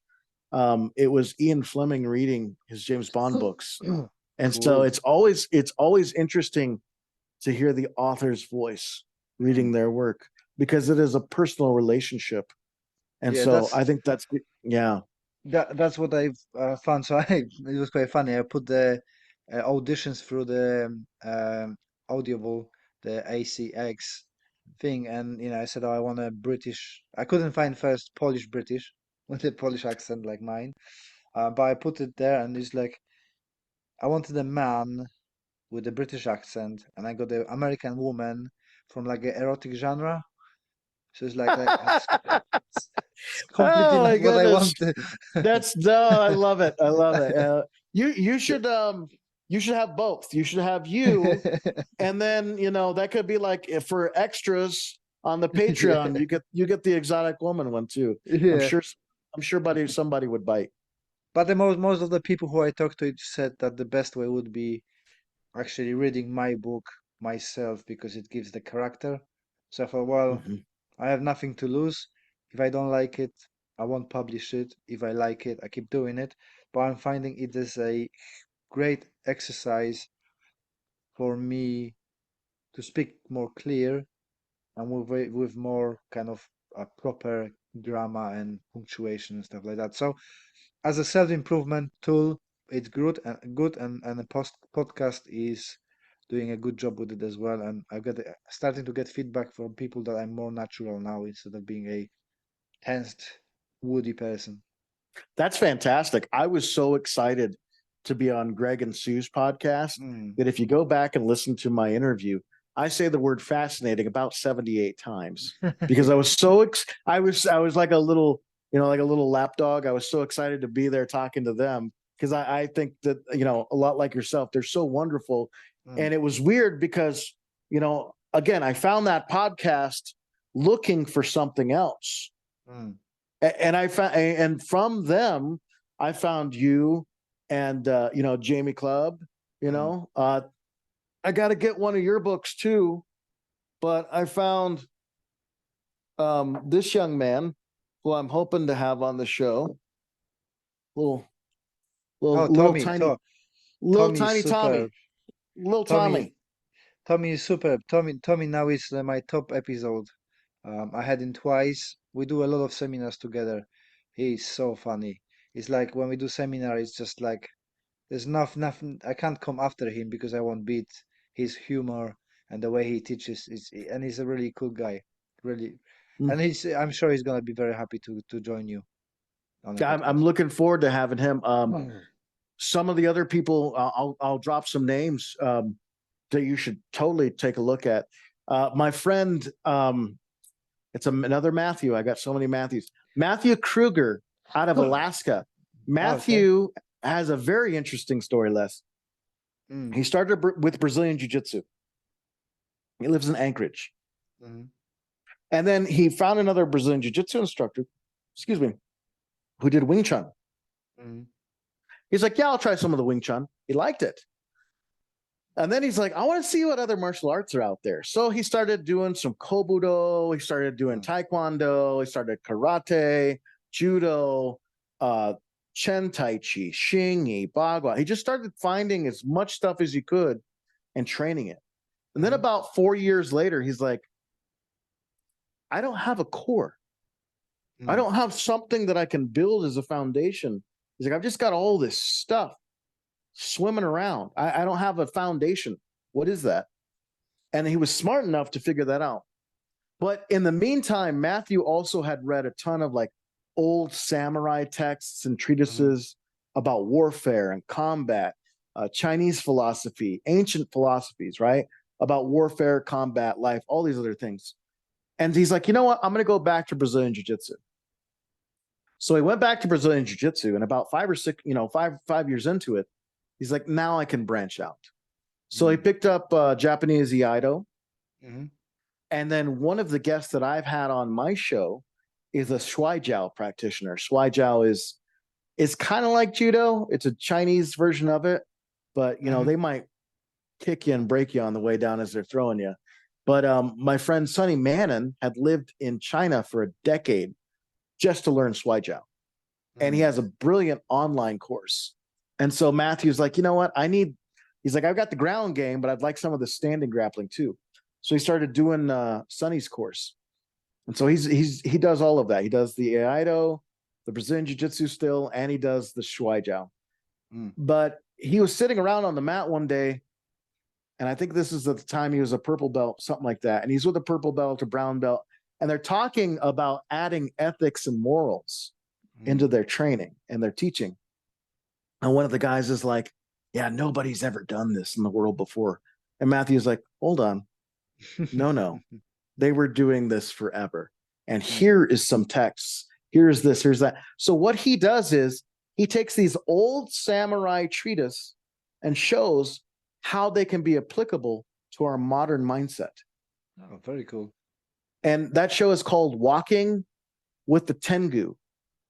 it was Ian Fleming reading his James Bond books, and so Cool. it's always interesting to hear the author's voice reading their work, because it is a personal relationship. And Yeah, so I think that's, yeah. that's what I've found. So it was quite funny. I put the auditions through the Audible, the ACX thing, and I said, oh, I want a British. I couldn't find first Polish British with a Polish accent like mine, but I put it there, and it's like I wanted a man with a British accent, and I got the American woman from like an erotic genre. So it's like it's completely Oh not my what I goodness. wanted. That's no, I love it. I love it. You should have both. You should have you, and then that could be like, if for extras on the Yeah, Patreon, you get the exotic woman one too. I'm yeah. sure I'm sure somebody would bite. But the most of the people who I talked to said that the best way would be actually reading my book myself because it gives the character. So I thought, well, Mhm. I have nothing to lose. If I don't like it, I won't publish it. If I like it, I keep doing it. But I'm finding it is a great exercise for me to speak more clear and with more kind of a proper grammar and punctuation and stuff like that. So as a self-improvement tool, it's good, and the podcast is doing a good job with it as well. And I've got starting to get feedback from people that I'm more natural now instead of being a tensed, woody person. That's fantastic. I was so excited to be on Greg and Sue's podcast Mm. that if you go back and listen to my interview, I say the word fascinating about 78 times because I was I was like a little, like a little lapdog. I was so excited to be there talking to them because I think that, a lot like yourself, they're so wonderful. Mm, And it was weird because, again, I found that podcast looking for something else. mm, And I found, and from them, I found you and, Jamie Club, you mm. know, I got to get one of your books too, but I found, this young man who I'm hoping to have on the show, little, little, Oh, little tiny, little Tommy is tiny superb. Tommy, little Tommy, Tommy. Tommy is superb. Tommy now is my top episode. I had him twice. We do a lot of seminars together. He's so funny. It's like when we do seminar, it's just like there's nothing. I can't come after him because I won't beat his humor and the way he teaches. And he's a really cool guy, really. Mm. And I'm sure he's gonna be very happy to join you on the I'm podcast. looking forward to having him. Mm. Some of the other people, I'll drop some names that you should totally take a look at. My friend, it's another Matthew. I got so many Matthews. Matthew Kruger out of Alaska. Oh, okay. Matthew has a very interesting story, Les. Mm. He started with Brazilian Jiu Jitsu. He lives in Anchorage. Mhm. And then he found another Brazilian Jiu Jitsu instructor, excuse me, who did Wing Chun. Mhm. He's like, yeah, I'll try some of the Wing Chun. He liked it. And then he's like, I want to see what other martial arts are out there. So he started doing some Kobudo. He started doing Mm. Taekwondo. He started karate, judo, Chen Tai Chi, Xingyi, Bagua. He just started finding as much stuff as he could and training it. And then Mhm. about 4 years later, he's like, I don't have a core. I Mm. don't have something that I can build as a foundation. He's like, I've just got all this stuff swimming around. I don't have a foundation. What is that? And he was smart enough to figure that out. But in the meantime, Matthew also had read a ton of like old samurai texts and Mhm. treatises about warfare and combat, Chinese philosophy, ancient philosophies, right? About warfare, combat, life, all these other things. And he's like, you know what? I'm going to go back to Brazilian Jiu Jitsu. So he went back to Brazilian Jiu Jitsu, and about 5 or 6, 5 years into it, he's like, now I can branch out. So he Mm. picked up Japanese Iaido. Mhm. And then one of the guests that I've had on my show is a Shuai Jiao practitioner. Shuai Jiao is kind of like judo. It's a Chinese version of it, but Mhm. they might kick you and break you on the way down as they're throwing you. But my friend Sonny Mannon had lived in China for a decade just to learn Shuai Jiao. And he Mm. has a brilliant online course. And so Matthew's like, you know what? I need He's like, I've got the ground game, but I'd like some of the standing grappling too. So he started doing Sonny's course. And so he does all of that. He does the Aido, the Brazilian Jiu-Jitsu still, and he does the Shuai Jiao. But he was sitting around on the mat one day, and I think this is at the time he was a purple belt, something like that. And he's with a purple belt, a brown belt, and they're talking about adding ethics and morals into their training and their teaching. And one of the guys is like, yeah, nobody's ever done this in the world before. And Matthew's like, hold on. No. They were doing this forever. And here is some texts. Here's this, here's that. So what he does is he takes these old samurai treatises and shows how they can be applicable to our modern mindset. Oh, very cool. And that show is called Walking with the Tengu,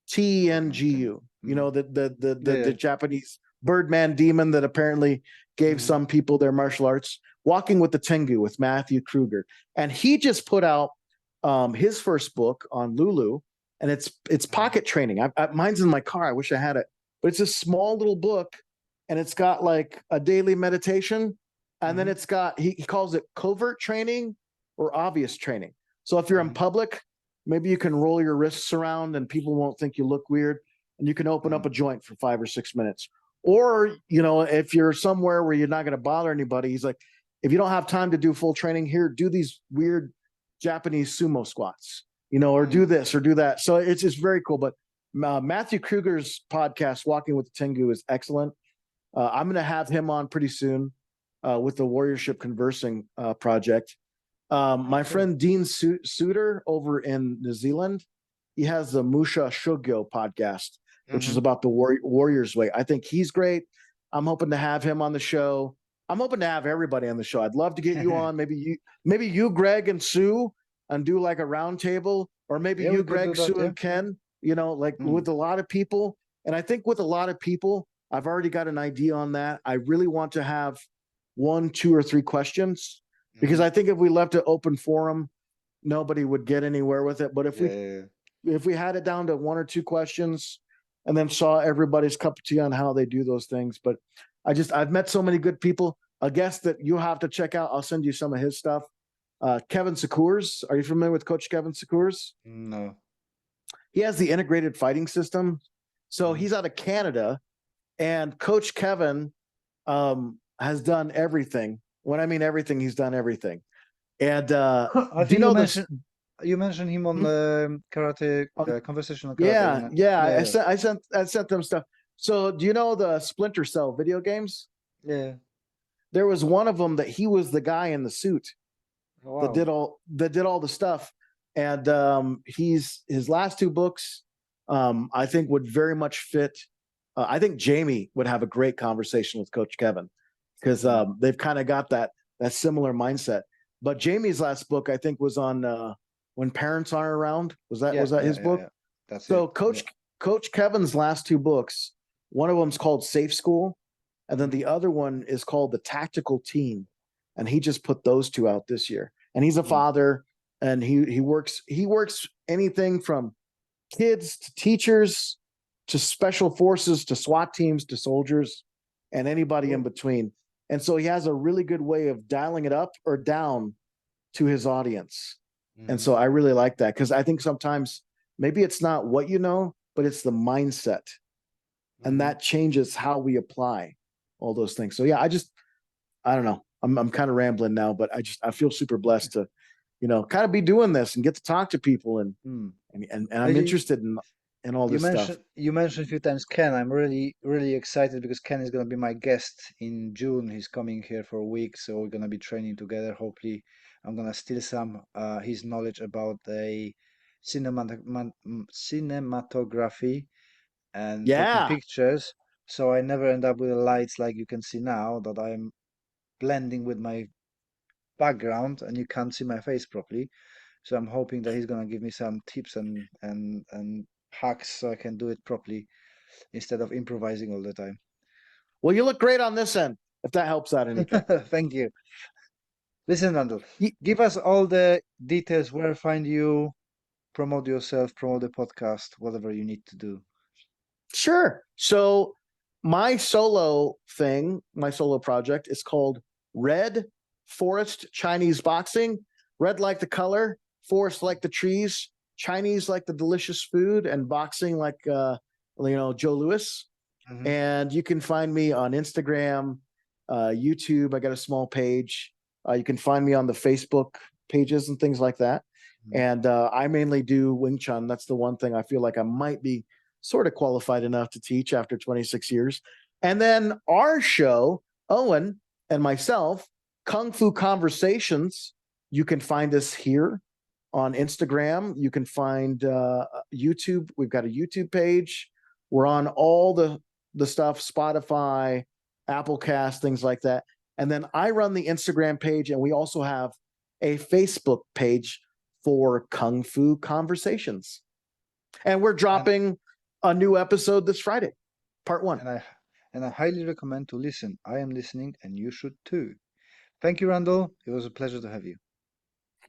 Tengu. You know, the Japanese Birdman demon that apparently gave some people their martial arts. Walking with the Tengu with Matthew Kruger. And he just put out his first book on Lulu, and it's pocket training. Mine's in my car. I wish I had it. But it's a small little book, and it's got like a daily meditation. And then it's got, he calls it covert training or obvious training. So if you're in public, maybe you can roll your wrists around and people won't think you look weird, and you can open up a joint for 5 or 6 minutes. Or, you know, if you're somewhere where you're not going to bother anybody, he's like, if you don't have time to do full training here, do these weird Japanese sumo squats, you know, or do this or do that. So it's just very cool. But Matthew Kruger's podcast, Walking with the Tengu, is excellent. I'm going to have him on pretty soon with the Warriorship Conversing project. My friend Dean Suter over in New Zealand, he has the Musha Shugyo podcast, which is about the Warriors way. I think he's great. I'm hoping to have him on the show. I'm hoping to have everybody on the show. I'd love to get you on. Maybe you, Greg, and Sue, and do like a round table, or maybe you, Greg, Sue, and Ken. You know, like with a lot of people. And I think with a lot of people, I've already got an idea on that. I really want to have 1, 2, or 3 questions, because I think if we left it open forum, nobody would get anywhere with it. But if we had it down to 1 or 2 questions, and then saw everybody's cup of tea on how they do those things. But I've met so many good people. A guest that you have to check out, I'll send you some of his stuff. Kevin Secours. Are you familiar with Coach Kevin Secours? No. He has the integrated fighting system. So he's out of Canada, and Coach Kevin has done everything. When I mean everything, he's done everything. And I think you mentioned him on karate conversational karate. Yeah. I sent them stuff. So do you know the Splinter Cell video games? Yeah. There was one of them that he was the guy in the suit that did all the stuff. And his last 2 books, I think would very much fit. I think Jamie would have a great conversation with Coach Kevin, because they've kind of got that similar mindset. But Jamie's last book, I think, was on When Parents Aren't Around. Was that his book? Yeah. That's so it. Coach Kevin's last 2 books, one of them's called Safe School, and then the other one is called The Tactical Teen. And he just put those 2 out this year. And he's a father, and he works anything from kids to teachers to special forces to SWAT teams to soldiers and anybody in between. And so he has a really good way of dialing it up or down to his audience. And so I really like that, because I think sometimes maybe it's not what you know, but it's the mindset. And that changes how we apply all those things. So yeah, I don't know. I'm kind of rambling now, but I feel super blessed to, you know, kind of be doing this and get to talk to people, and I'm interested in all this stuff. You mentioned a few times Ken. I'm really, really excited because Ken is going to be my guest in June. He's coming here for a week, so we're going to be training together. Hopefully, I'm going to steal some his knowledge about the cinematography and taking pictures. So I never end up with the lights like you can see now, that I'm blending with my background and you can't see my face properly. So I'm hoping that he's going to give me some tips and hacks so I can do it properly instead of improvising all the time. Well, you look great on this end, if that helps out anything. Thank you. Listen, Randel, give us all the details, where find you, promote yourself, promote the podcast, whatever you need to do. Sure. So my solo project is called Red Forest Chinese Boxing. Red like the color, forest like the trees, Chinese like the delicious food, and boxing like Joe Louis. Mhm. And you can find me on Instagram, YouTube. I got a small page. You can find me on the Facebook pages and things like that. And I mainly do Wing Chun. That's the one thing I feel like I might be sort of qualified enough to teach after 26 years. And then our show, Owen and myself, Kung Fu Conversations. You can find us here on Instagram. You can find YouTube. We've got a YouTube page. We're on all the stuff, Spotify, Applecast, things like that. And then I run the Instagram page, and we also have a Facebook page for Kung Fu Conversations. And we're dropping a new episode this Friday, part 1. And I highly recommend to listen. I am listening, and you should too. Thank you, Randel. It was a pleasure to have you.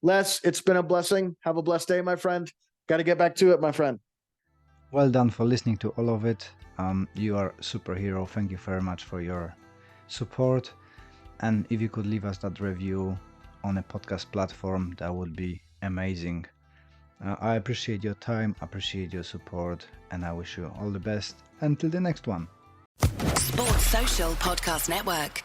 Les, it's been a blessing. Have a blessed day, my friend. Got to get back to it, my friend. Well done for listening to all of it. You are a superhero. Thank you very much for your support. And if you could leave us that review on a podcast platform, that would be amazing. I appreciate your time, appreciate your support, and I wish you all the best until the next one. Sports Social Podcast Network.